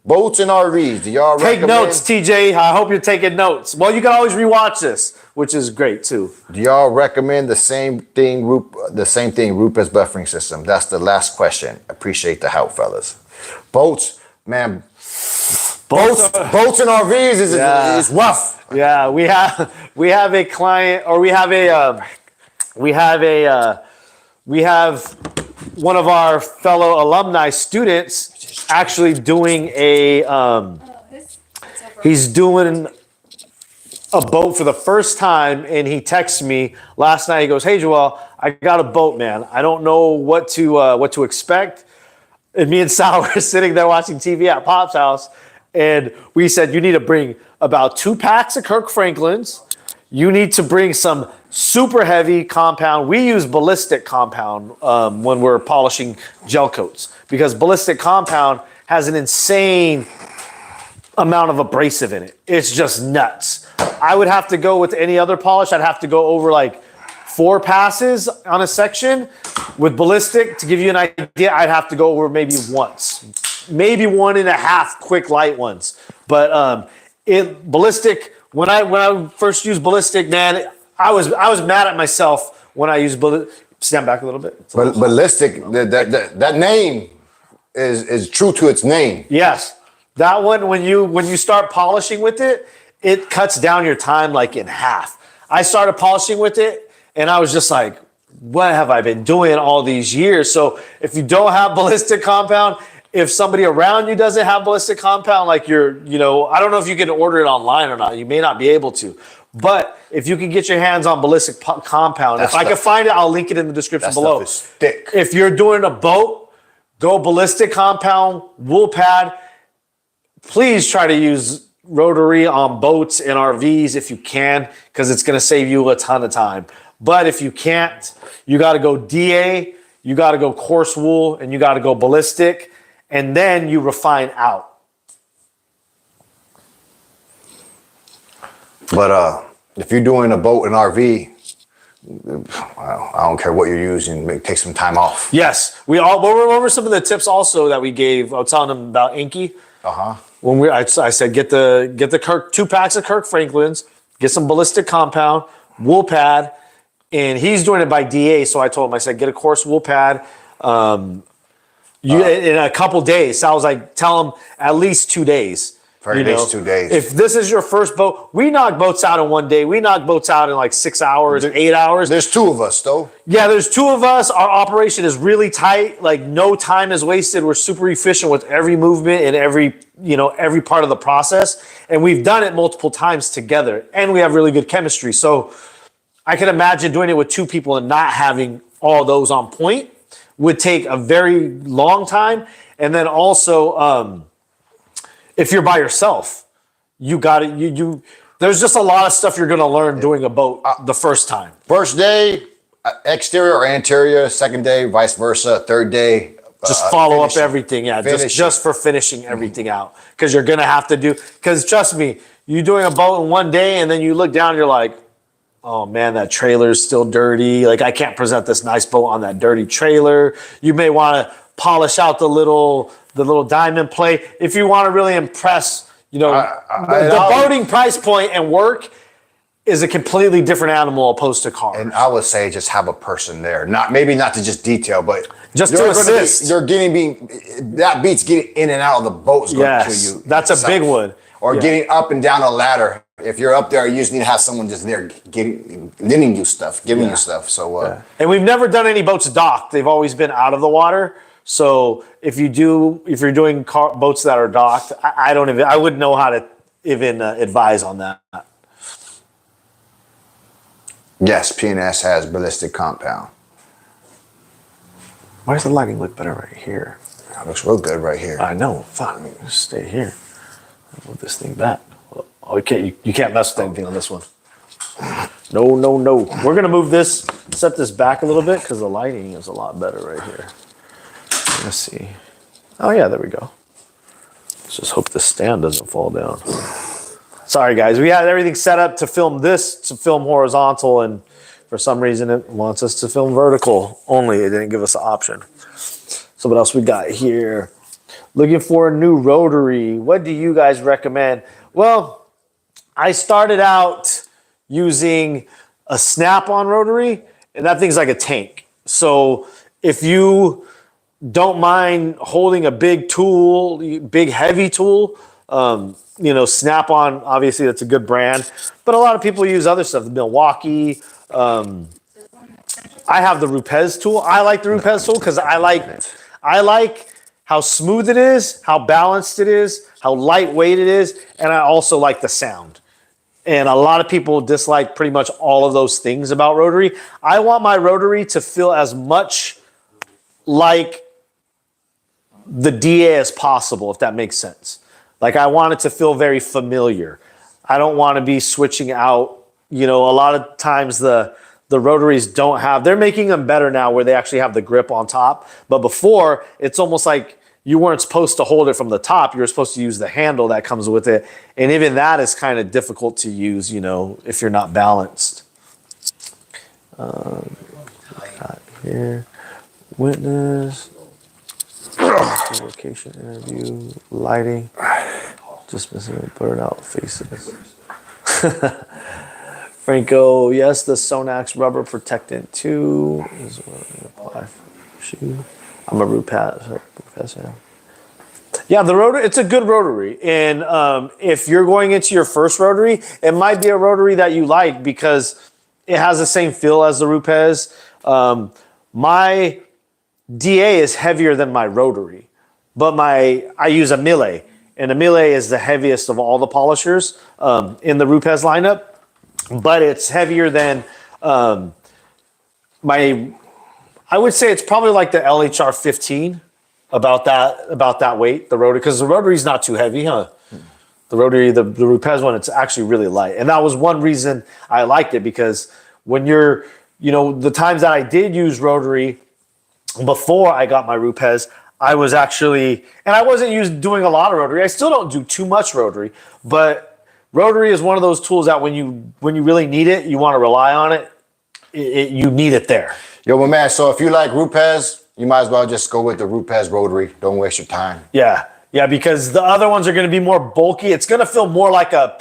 Boats and RVs. Do y'all take recommend? Notes, TJ? I hope you're taking notes. Well, you can always rewatch this, which is great too. Do y'all recommend the same thing, Rupes buffering system? That's the last question. Appreciate the help, fellas. Boats, man. Boats and RVs is rough. Yeah, we have a client, or we have one of our fellow alumni students actually doing he's doing a boat for the first time, and he texted me last night. He goes, "Hey Joel, I got a boat, man. I don't know what to expect." And me and Sal were sitting there watching TV at Pop's house, and we said, "You need to bring about 2 packs of Kirk Franklin's. You need to bring some super heavy compound." We use ballistic compound when we're polishing gel coats, because ballistic compound has an insane amount of abrasive in it. It's just nuts. I would have to go with any other polish. I'd have to go over like 4 passes on a section. With ballistic, to give you an idea, I'd have to go over maybe once, maybe 1.5 quick light ones. But ballistic, when I first used ballistic, man, I was mad at myself when I used ballistic. Stand back a little bit. But ballistic, that name is true to its name. Yes, that one, when you start polishing with it, it cuts down your time like in half. I started polishing with it, and I was just like, what have I been doing all these years? So if you don't have ballistic compound, if somebody around you doesn't have ballistic compound, like I don't know if you can order it online or not. You may not be able to. But if you can get your hands on ballistic compound, if I can find it, I'll link it in the description below. Stuff is thick. If you're doing a boat, go ballistic compound, wool pad. Please try to use Rotary on boats and RVs if you can, because it's going to save you a ton of time. But if you can't, you got to go DA, you got to go coarse wool, and you got to go ballistic, and then you refine out. But if you're doing a boat and RV, I don't care what you're using. Take some time off. Yes, we'll remember some of the tips also that we gave. I was telling them about Inky. When I said get the Kirk 2 packs of Kirk Franklin's, get some ballistic compound, wool pad, and he's doing it by DA. So I told him, I said, get a coarse wool pad. In a couple days. So I was like, tell him at least 2 days. For at least 2 days. If this is your first boat, we knock boats out in 1 day. We knock boats out in like 6 hours, 8 hours. There's 2 of us, though. Yeah, there's 2 of us. Our operation is really tight. Like, no time is wasted. We're super efficient with every movement and every part of the process. And we've done it multiple times together. And we have really good chemistry. So I can imagine doing it with 2 people and not having all those on point would take a very long time. And then also, if you're by yourself, you got it. There's just a lot of stuff you're going to learn doing a boat the first time. First day, exterior or interior. Second day, vice versa. Third day, just follow up everything. Yeah, finishing. just for finishing everything out, because you're going to have to do. Because trust me, you doing a boat in 1 day, and then you look down, and you're like, oh man, that trailer's still dirty. Like, I can't present this nice boat on that dirty trailer. You may want to polish out the little diamond plate if you want to really impress. The boating price point and work is a completely different animal opposed to cars. And I would say just have a person there, maybe not to just detail, but just to assist. That beats getting in and out of the boats going to you. That's a big one. Or getting up and down a ladder. If you're up there, you just need to have someone just there lending you stuff, giving you stuff. So, and we've never done any boats docked. They've always been out of the water. So if you're doing boats that are docked, I wouldn't know how to even advise on that. Yes, P&S has ballistic compound. Why does the lighting look better right here? That looks real good right here. I know. Fuck, just stay here. Move this thing back. Oh, you can't mess with anything on this one. No. We're gonna move this, set this back a little bit because the lighting is a lot better right here. Let's see. Oh yeah, there we go. Let's just hope the stand doesn't fall down. Sorry guys, we had everything set up to film horizontal, and for some reason it wants us to film vertical only. It didn't give us an option. So what else we got here? Looking for a new Rotary. What do you guys recommend? Well, I started out using a snap-on Rotary, and that thing's like a tank. So if you don't mind holding a big tool, big heavy tool, Snap-on, obviously that's a good brand, but a lot of people use other stuff. Milwaukee. I have the Rupes tool. I like the Rupes tool because I like how smooth it is, how balanced it is, how lightweight it is, and I also like the sound. And a lot of people dislike pretty much all of those things about Rotary. I want my Rotary to feel as much like the DA as possible, if that makes sense. Like I want it to feel very familiar. I don't want to be switching out. A lot of times the Rotaries don't have, they're making them better now where they actually have the grip on top. But before, it's almost like you weren't supposed to hold it from the top. You were supposed to use the handle that comes with it. And even that is kind of difficult to use, if you're not balanced. Got here. Witness. Location interview. Lighting. Just missing burnout faces. Franco, yes, the Sonax rubber protectant too is what I apply for shoe. I'm a professor. Yeah, the Rotary, it's a good Rotary. And if you're going into your first Rotary, it might be a Rotary that you like because it has the same feel as the Rupes. My DA is heavier than my Rotary, but I use a Mille, and a Mille is the heaviest of all the polishers in the Rupes lineup. But it's heavier than I would say it's probably like the LHR 15 about that weight, the Rotary, because the Rotary is not too heavy, huh? The Rotary, the Rupes one, it's actually really light. And that was one reason I liked it, because when you're, the times that I did use Rotary before I got my Rupes, I was actually, and I wasn't doing a lot of Rotary. I still don't do too much Rotary, but Rotary is one of those tools that when you really need it, you want to rely on it. You need it there. Yo, my man, so if you like Rupes, you might as well just go with the Rupes Rotary. Don't waste your time. Yeah, because the other ones are going to be more bulky. It's going to feel more like a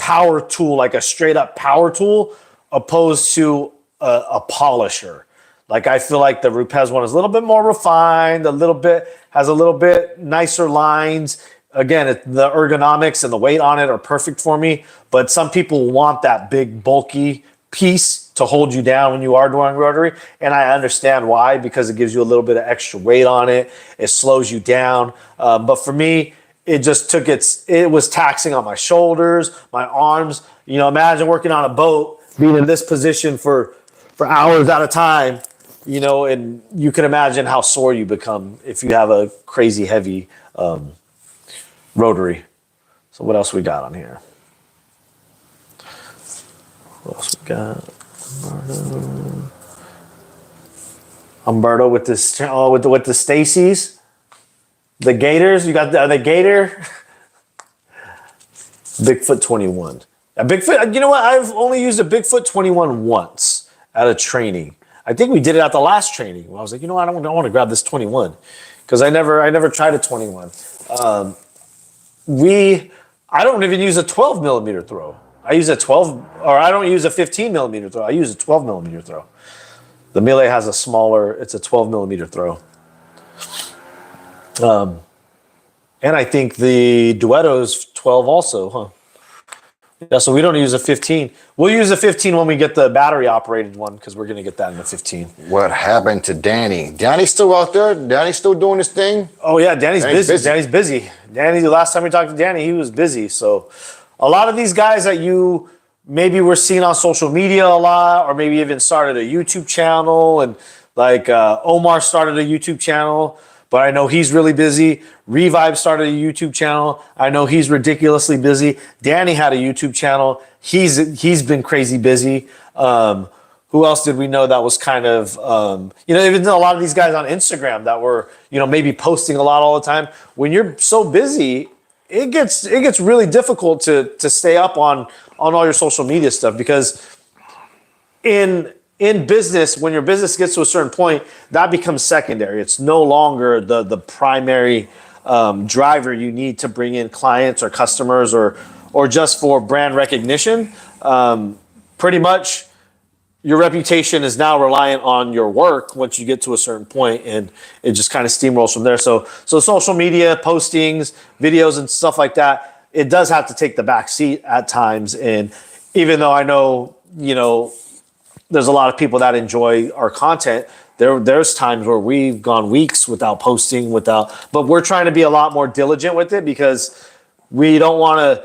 power tool, like a straight up power tool, opposed to a polisher. Like I feel like the Rupes one is a little bit more refined, has a little bit nicer lines. Again, the ergonomics and the weight on it are perfect for me, but some people want that big, bulky piece to hold you down when you are doing Rotary, and I understand why, because it gives you a little bit of extra weight on it. It slows you down, but for me, it was taxing on my shoulders, my arms. Imagine working on a boat, being in this position for hours at a time, and you can imagine how sore you become if you have a crazy heavy Rotary. So what else we got on here? What else we got? Umberto with this with the Stacy's, the Gators. You got the Gator. Bigfoot 21. A Bigfoot. You know what? I've only used a Bigfoot 21 once at a training. I think we did it at the last training. I was like, I don't want to grab this 21 because I never tried a 21. I don't even use a 12 millimeter throw. I use a 12, or I don't use a 15 millimeter throw. I use a 12 millimeter throw. The Mille has it's a 12 millimeter throw. And I think the Duetto's 12 also, huh? Yeah, so we don't use a 15. We'll use a 15 when we get the battery operated one, because we're going to get that in the 15. What happened to Danny? Danny's still out there? Danny's still doing his thing? Oh, yeah, Danny's busy. Danny's busy. The last time we talked to Danny, he was busy. So a lot of these guys that you maybe were seeing on social media a lot, or maybe even started a YouTube channel, and like Omar started a YouTube channel, but I know he's really busy. Revive started a YouTube channel. I know he's ridiculously busy. Danny had a YouTube channel. He's been crazy busy. Who else did we know that was kind of, even a lot of these guys on Instagram that were, maybe posting a lot all the time. When you're so busy, it gets really difficult to stay up on all your social media stuff, because in business, when your business gets to a certain point, that becomes secondary. It's no longer the primary driver you need to bring in clients or customers or just for brand recognition. Pretty much your reputation is now reliant on your work once you get to a certain point, and it just kind of steamrolls from there. So social media postings, videos, and stuff like that, it does have to take the back seat at times. And even though I know, there's a lot of people that enjoy our content, there's times where we've gone weeks without posting, but we're trying to be a lot more diligent with it because we don't want to.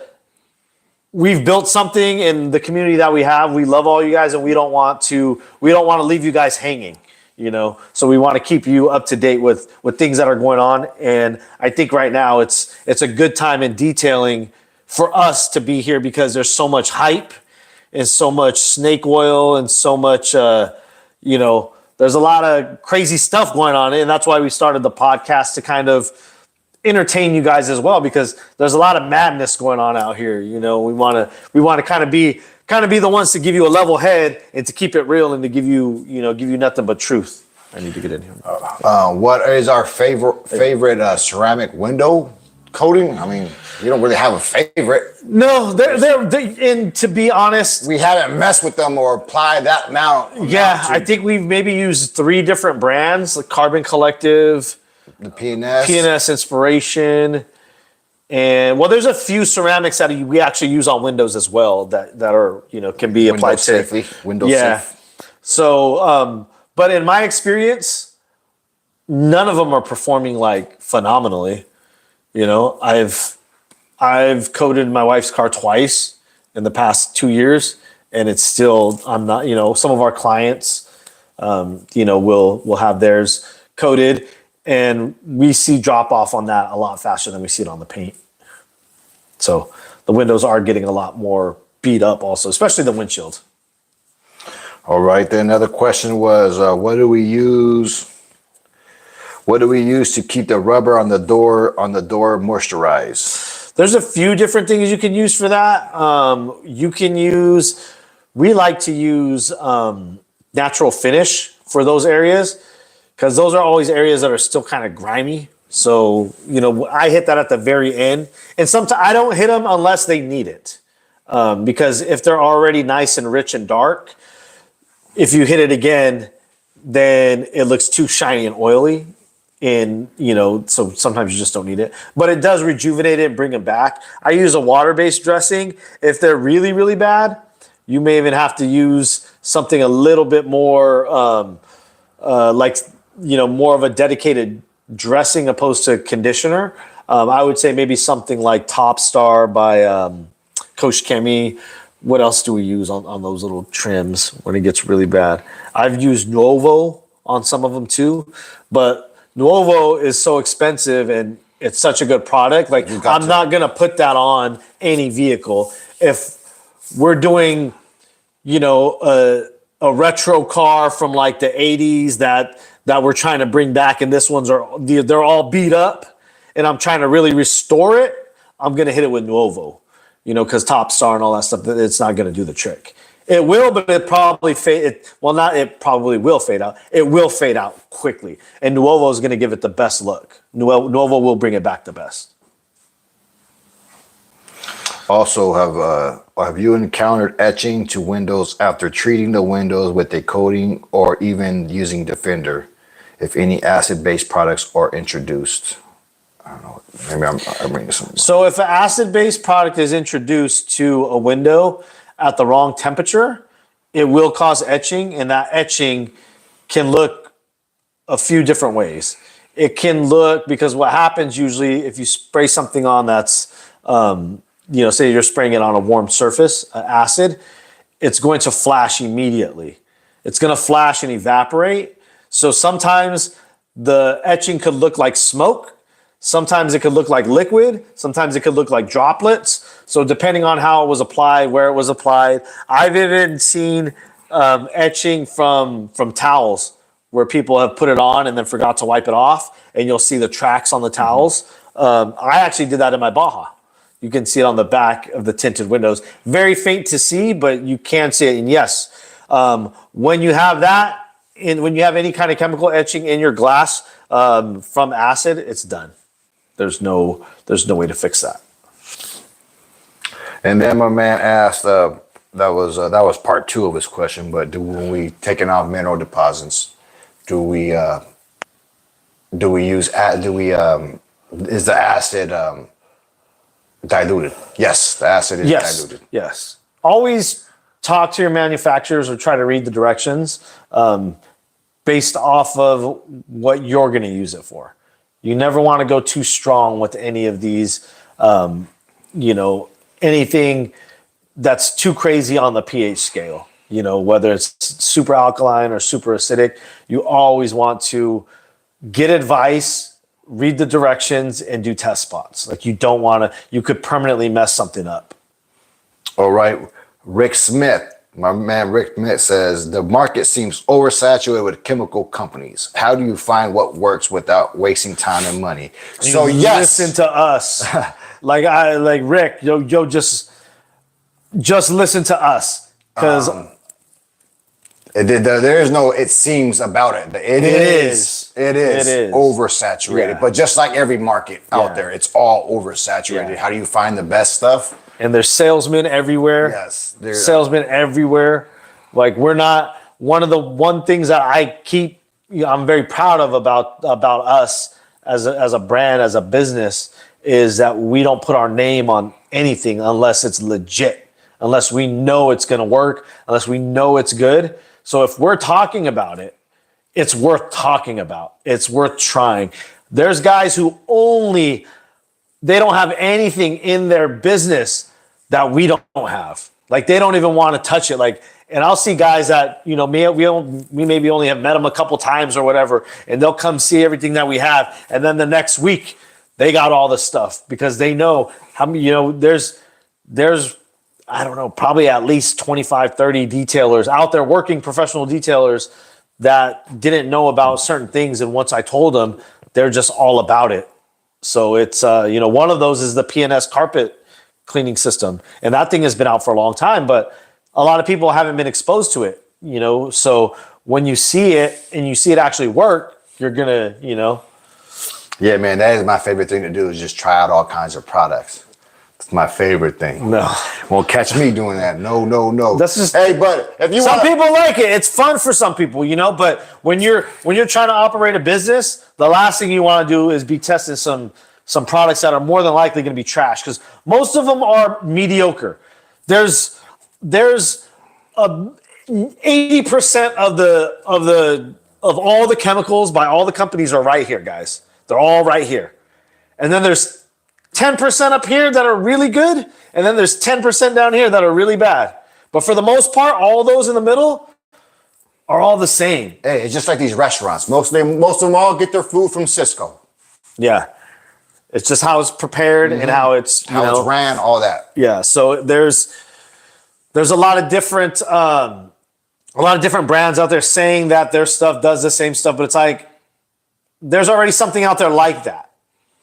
We've built something in the community that we have. We love all you guys, and we don't want to leave you guys hanging, So we want to keep you up to date with things that are going on. And I think right now it's a good time in detailing for us to be here because there's so much hype and so much snake oil and so much, there's a lot of crazy stuff going on. And that's why we started the podcast to kind of entertain you guys as well, because there's a lot of madness going on out here. We want to kind of be the ones to give you a level head and to keep it real and to give you nothing but truth. I need to get in here. What is our favorite ceramic window coating? I mean, you don't really have a favorite. No, and to be honest, we haven't messed with them or applied that amount. Yeah, I think we've maybe used 3 different brands, like Carbon Collective, the PNS. PNS Inspiration, and there's a few ceramics that we actually use on windows as well that are can be applied safely. Windows safe. So, but in my experience, none of them are performing like phenomenally. I've coated my wife's car twice in the past 2 years, and it's still I'm not. Some of our clients, will have theirs coated. And we see drop off on that a lot faster than we see it on the paint. So the windows are getting a lot more beat up also, especially the windshield. All right. Then another question was, what do we use to keep the rubber on the door moisturized? There's a few different things you can use for that. We like to use natural finish for those areas, because those are always areas that are still kind of grimy. So, I hit that at the very end. And sometimes I don't hit them unless they need it. Because if they're already nice and rich and dark, if you hit it again, then it looks too shiny and oily. And, so sometimes you just don't need it. But it does rejuvenate it and bring them back. I use a water-based dressing. If they're really, really bad, you may even have to use something a little bit more more of a dedicated dressing opposed to conditioner. I would say maybe something like Top Star by Coach Kemi. What else do we use on those little trims when it gets really bad? I've used Nuovo on some of them too, but Nuovo is so expensive and it's such a good product. Like, I'm not going to put that on any vehicle. If we're doing, a retro car from like the 80s that we're trying to bring back, and they're all beat up, and I'm trying to really restore it, I'm going to hit it with Nuovo, because Top Star and all that stuff, it's not going to do the trick. It will, but it probably it probably will fade out. It will fade out quickly, and Nuovo is going to give it the best look. Nuovo will bring it back the best. Also, have you encountered etching to windows after treating the windows with a coating or even using Defender, if any acid-based products are introduced? I don't know. Maybe I'm reading something. So if an acid-based product is introduced to a window at the wrong temperature, it will cause etching, and that etching can look a few different ways. It can look, because what happens usually if you spray something on that's say you're spraying it on a warm surface, acid, it's going to flash immediately. It's going to flash and evaporate. So sometimes the etching could look like smoke. Sometimes it could look like liquid. Sometimes it could look like droplets. So depending on how it was applied, where it was applied. I've even seen etching from towels where people have put it on and then forgot to wipe it off, and you'll see the tracks on the towels. I actually did that in my Baja. You can see it on the back of the tinted windows. Very faint to see, but you can see it. And yes, when you have that, and when you have any kind of chemical etching in your glass from acid, it's done. There's no way to fix that. And then my man asked, That was part 2 of his question. But when we taking out mineral deposits, do we use is the acid diluted? Yes, the acid is diluted. Yes. Always talk to your manufacturers or try to read the directions based off of what you're going to use it for. You never want to go too strong with any of these, anything that's too crazy on the pH scale, whether it's super alkaline or super acidic. You always want to get advice, read the directions, and do test spots. Like you could permanently mess something up. All right. Rick Smith, my man Rick Smith says, the market seems oversaturated with chemical companies. How do you find what works without wasting time and money? So yes. Listen to us. like Rick, just listen to us. Because there is no it seems about it. It is oversaturated. Yeah. But just like every market out there, it's all oversaturated. Yeah. How do you find the best stuff? And there's salesmen everywhere. Yes. Salesmen everywhere. Like one things that I'm very proud of about us as a brand, as a business, is that we don't put our name on anything unless it's legit, unless we know it's going to work, unless we know it's good. So if we're talking about it, it's worth talking about. It's worth trying. There's guys who they don't have anything in their business that we don't have. Like they don't even want to touch it. And I'll see guys that, we maybe only have met them a couple times or whatever, and they'll come see everything that we have. And then the next week they got all the stuff because they know how many, there's, I don't know, probably at least 25, 30 detailers out there working, professional detailers that didn't know about certain things. And once I told them, they're just all about it. So it's, one of those is the PNS carpet cleaning system. And that thing has been out for a long time, but a lot of people haven't been exposed to it, So when you see it and you see it actually work, you're going to, Yeah, man, that is my favorite thing to do is just try out all kinds of products. It's my favorite thing. No. Won't catch me doing that. No. That's just, hey, but if you some people like it. It's fun for some people, but when you're trying to operate a business, the last thing you want to do is be testing some products that are more than likely going to be trash, because most of them are mediocre. There's 80% of all the chemicals by all the companies are right here, guys. They're all right here. And then there's 10% up here that are really good, and then there's 10% down here that are really bad. But for the most part, all those in the middle are all the same. Hey, it's just like these restaurants. Most of them all get their food from Cisco. Yeah. It's just how it's prepared and how it's it's ran, all that. Yeah. So there's a lot of different brands out there saying that their stuff does the same stuff, but it's like there's already something out there like that.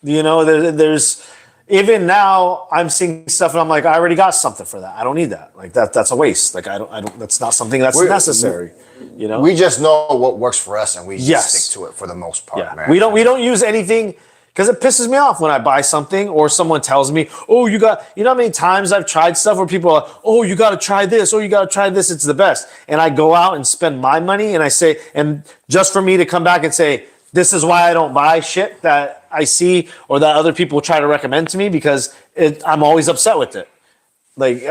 There's even now I'm seeing stuff and I'm like, I already got something for that. I don't need that. Like that's a waste. Like I don't that's not something that's necessary. We just know what works for us and we just stick to it for the most part, yeah. man. We don't use anything, because it pisses me off when I buy something or someone tells me, oh, how many times I've tried stuff where people are, oh, you got to try this, oh, you got to try this, it's the best. And I go out and spend my money and I say, and just for me to come back and say, this is why I don't buy shit that I see or that other people try to recommend to me, because I'm always upset with it. Like,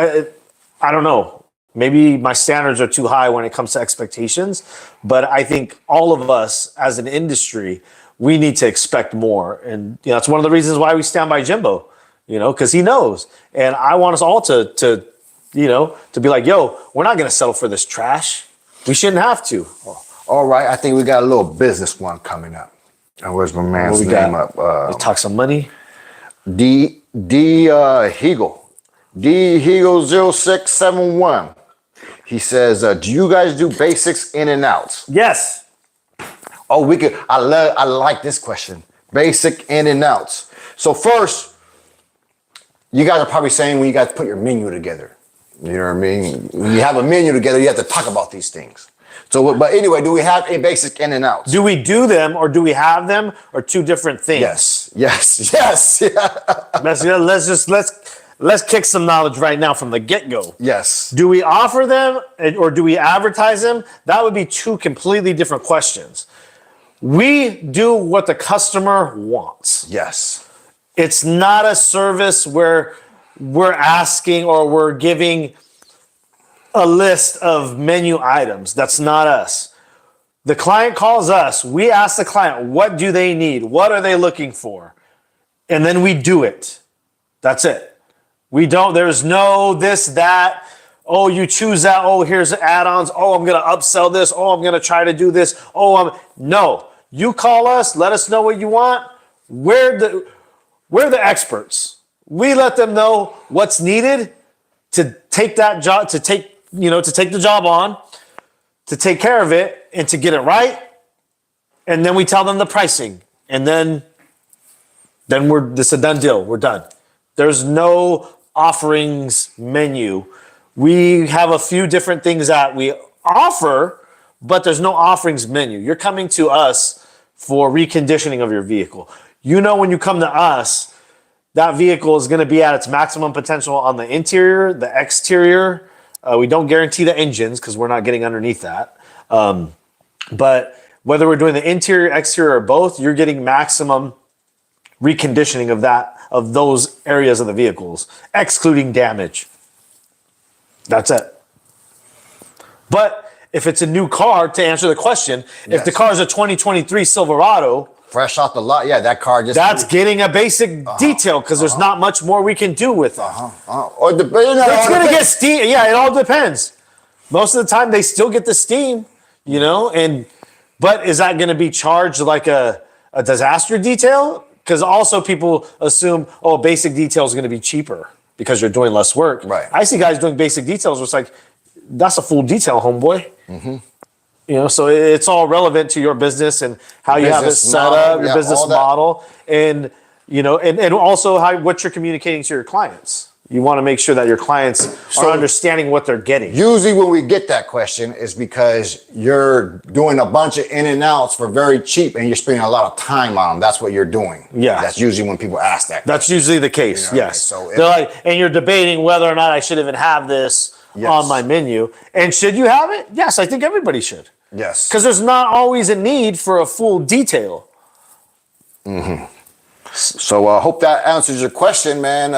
I don't know. Maybe my standards are too high when it comes to expectations, but I think all of us as an industry, we need to expect more. And that's one of the reasons why we stand by Jimbo, because he knows. And I want us all to be like, yo, we're not going to settle for this trash. We shouldn't have to. All right, I think we got a little business one coming up. And where's my man's name up? Let's talk some money. D Hegel 0671. He says, do you guys do basics in and outs? Yes. Oh, we could. I like this question. Basic in and outs. So first, you guys are probably saying when you guys put your menu together. You know what I mean? When you have a menu together, you have to talk about these things. So, but anyway, do we have a basic in and outs? Do we do them or do we have them, or two different things? Yes. Yeah. Let's let's kick some knowledge right now from the get-go. Yes. Do we offer them or do we advertise them? That would be two completely different questions. We do what the customer wants. Yes. It's not a service where we're asking or we're giving a list of menu items. That's not us. The client calls us. We ask the client, what do they need? What are they looking for? And then we do it. That's it. We don't, there's no this, that. Oh, you choose that. Oh, here's add-ons. Oh, I'm going to upsell this. Oh, I'm going to try to do this. No. You call us. Let us know what you want. We're the experts. We let them know what's needed to take that job, to take the job on, to take care of it, and to get it right. And then we tell them the pricing. And then it's a done deal. We're done. There's no offerings menu. We have a few different things that we offer, but there's no offerings menu. You're coming to us for reconditioning of your vehicle. When you come to us, that vehicle is going to be at its maximum potential on the interior, the exterior. We don't guarantee the engines because we're not getting underneath that. But whether we're doing the interior, exterior, or both, you're getting maximum reconditioning of those areas of the vehicles, excluding damage. That's it. But if it's a new car, to answer the question, if the car is a 2023 Silverado, Fresh off the lot. Yeah, that car just. that's getting a basic detail because there's not much more we can do with it. Or the, It's going to get steam. Yeah, it all depends. Most of the time, they still get the steam, but is that going to be charged like a disaster detail? Because also people assume, basic detail is going to be cheaper because you're doing less work. Right. I see guys doing basic details where it's like, that's a full detail, homeboy. Mm-hmm. So it's all relevant to your business and how you have it set up, your business model, and also what you're communicating to your clients. You want to make sure that your clients are understanding what they're getting. Usually when we get that question is because you're doing a bunch of in and outs for very cheap and you're spending a lot of time on them. That's what you're doing. Yeah. That's usually when people ask that. That's usually the case, yes. So they're like, and you're debating whether or not I should even have this on my menu. And should you have it? Yes, I think everybody should. Yes. Because there's not always a need for a full detail. Mm-hmm. So I hope that answers your question, man.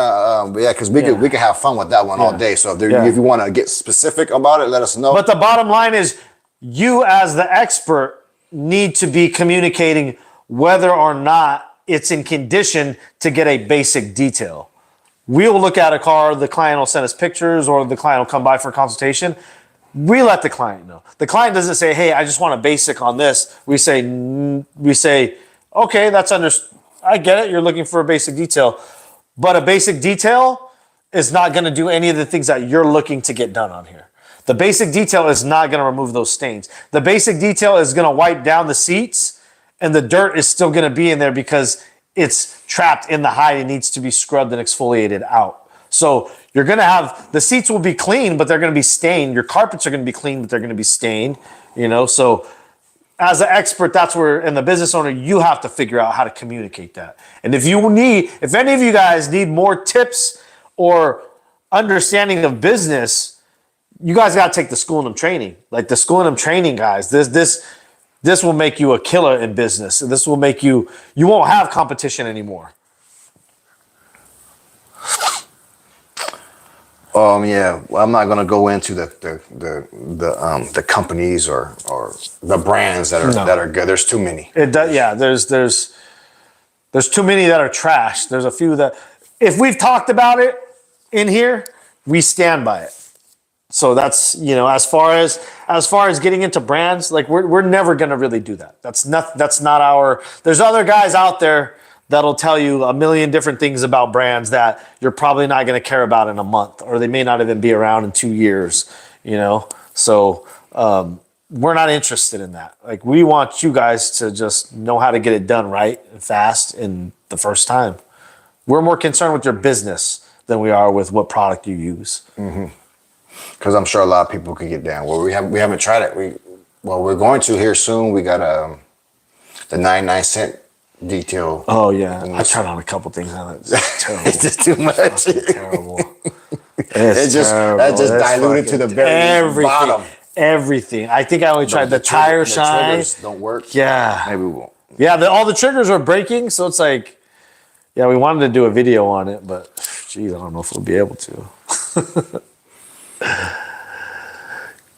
Because we could have fun with that one all day. So if you want to get specific about it, let us know. But the bottom line is, you as the expert need to be communicating whether or not it's in condition to get a basic detail. We'll look at a car, the client will send us pictures, or the client will come by for a consultation. We let the client know. The client doesn't say, hey, I just want a basic on this. We say, okay, that's understood. I get it. You're looking for a basic detail. But a basic detail is not going to do any of the things that you're looking to get done on here. The basic detail is not going to remove those stains. The basic detail is going to wipe down the seats, and the dirt is still going to be in there because it's trapped in the hide and needs to be scrubbed and exfoliated out. So you're going to have, the seats will be clean, but they're going to be stained. Your carpets are going to be clean, but they're going to be stained, so as an expert, that's where, and the business owner, you have to figure out how to communicate that. And if any of you guys need more tips or understanding of business, you guys got to take the School and training. Like the School and training guys, this will make you a killer in business. This will make you won't have competition anymore. Well, I'm not gonna go into the companies or the brands that are good. There's too many. There's too many that are trash. There's a few that, if we've talked about it in here, we stand by it. So that's as far as getting into brands, like we're never gonna really do that. That's not our. There's other guys out there that'll tell you a million different things about brands that you're probably not going to care about in a month, or they may not even be around in 2 years, So we're not interested in that. Like, we want you guys to just know how to get it done right and fast in the first time. We're more concerned with your business than we are with what product you use. Because I'm sure a lot of people could get down. Well, we haven't tried it. We're going to here soon. We got the 99 cent detail. Oh yeah, I tried on a couple things on it. It's terrible. It's just too much. Terrible. It's terrible. That just It's diluted to the fucking very bottom. Everything. I think I only tried the tire shine. Triggers don't work. Yeah. Maybe we won't. Yeah, all the triggers were breaking, so it's like, yeah, we wanted to do a video on it, but geez, I don't know if we'll be able to.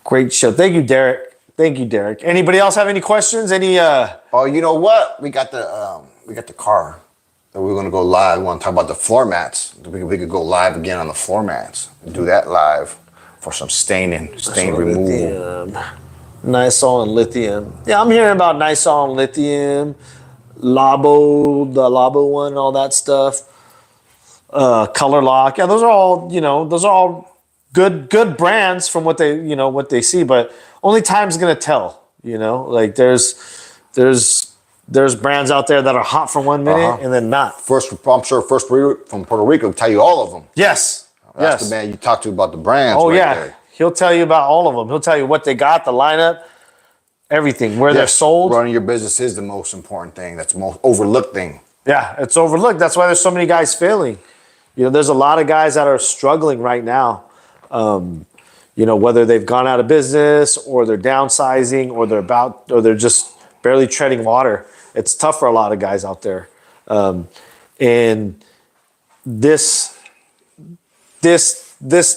Great show. Thank you, Derek. Thank you, Derek. Anybody else have any questions? Any Oh, you know what? We got the car. And we're gonna go live. We want to talk about the floor mats. We could go live again on the floor mats. Do that live for some stain removal. lithium. Nysol and lithium. Yeah, I'm hearing about Nysol and lithium, Labo, the Labo one, all that stuff. Color Lock. Yeah, those are all good brands from what they see, but only time's gonna tell. Like there's brands out there that are hot for 1 minute and then not. I'm sure First from Puerto Rico will tell you all of them. Yes. That's the man you talk to about the brands. Oh right yeah. there. He'll tell you about all of them. He'll tell you what they got, the lineup, everything, where they're sold. Running your business is the most important thing. That's the most overlooked thing. Yeah, it's overlooked. That's why there's so many guys failing. There's a lot of guys that are struggling right now. Whether they've gone out of business or they're downsizing or they're just barely treading water. It's tough for a lot of guys out there. And this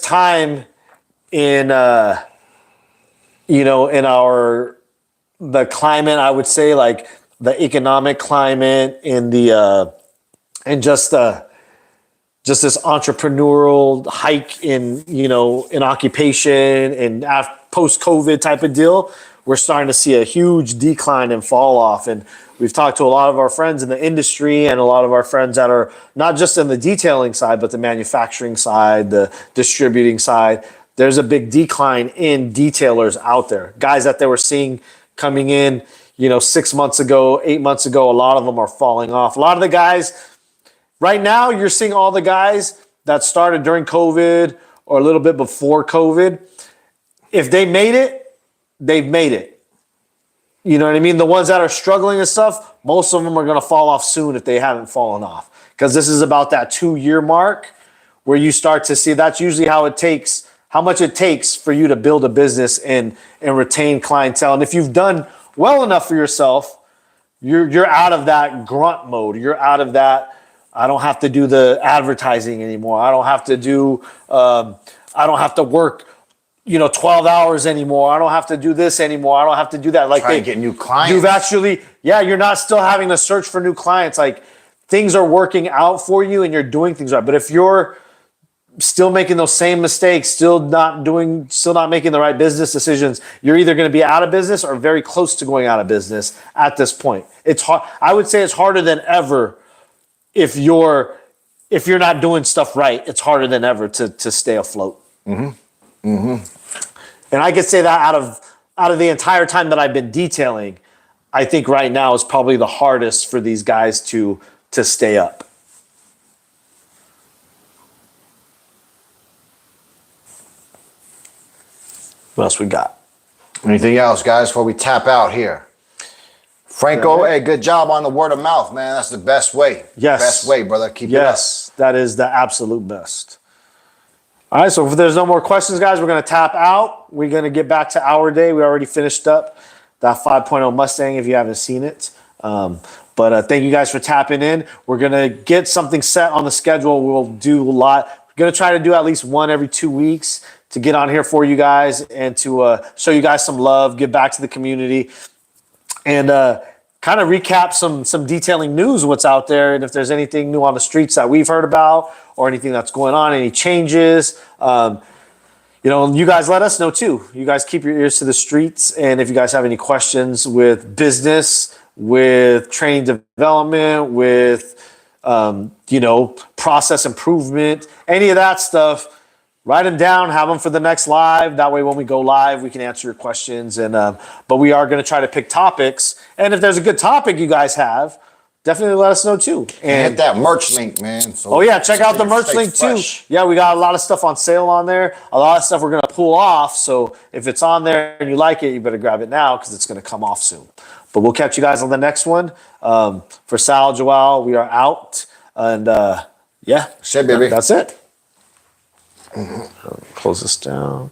time in the climate, I would say, like the economic climate and and just this entrepreneurial hike in occupation and post-COVID type of deal, we're starting to see a huge decline and fall off. And we've talked to a lot of our friends in the industry and a lot of our friends that are not just in the detailing side, but the manufacturing side, the distributing side. There's a big decline in detailers out there. Guys that they were seeing coming in, 6 months ago, 8 months ago, a lot of them are falling off. A lot of the guys, right now, you're seeing all the guys that started during COVID or a little bit before COVID. If they made it, they've made it. You know what I mean? The ones that are struggling and stuff, most of them are going to fall off soon if they haven't fallen off. Because this is about that 2-year mark where you start to see that's usually how much it takes for you to build a business and retain clientele. And if you've done well enough for yourself, you're out of that grunt mode. You're out of that, I don't have to do the advertising anymore. I don't have to work 12 hours anymore. I don't have to do this anymore. I don't have to do that. Like Trying to get new clients. You've actually, you're not still having to search for new clients. Like things are working out for you and you're doing things right. But if you're still making those same mistakes, still not making the right business decisions, you're either going to be out of business or very close to going out of business at this point. It's hard. I would say it's harder than ever if you're not doing stuff right. It's harder than ever to stay afloat. Mm-hmm. Mm-hmm. And I could say that out of the entire time that I've been detailing, I think right now is probably the hardest for these guys to stay up. What else we got? Anything else, guys, before we tap out here? Franco, hey, good job on the word of mouth, man. That's the best way. Yes. Best way, brother. Keep it up. Yes, that is the absolute best. All right, so if there's no more questions, guys, we're going to tap out. We're going to get back to our day. We already finished up that 5.0 Mustang if you haven't seen it. But thank you guys for tapping in. We're going to get something set on the schedule. We'll do a lot. We're going to try to do at least one every 2 weeks to get on here for you guys and to show you guys some love, give back to the community, and kind of recap some detailing news, what's out there, and if there's anything new on the streets that we've heard about or anything that's going on, any changes. You guys let us know too. You guys keep your ears to the streets, and if you guys have any questions with business, with training development, with process improvement, any of that stuff, write them down, have them for the next live. That way when we go live, we can answer your questions. But we are going to try to pick topics. And if there's a good topic you guys have, definitely let us know too. And hit that merch link, man. So check out the merch link fresh. too. Yeah, we got a lot of stuff on sale on there. A lot of stuff we're going to pull off. So if it's on there and you like it, you better grab it now because it's going to come off soon. But we'll catch you guys on the next one. For Sal, Joao, we are out. And yeah, Shit, baby. that's it. Close this down.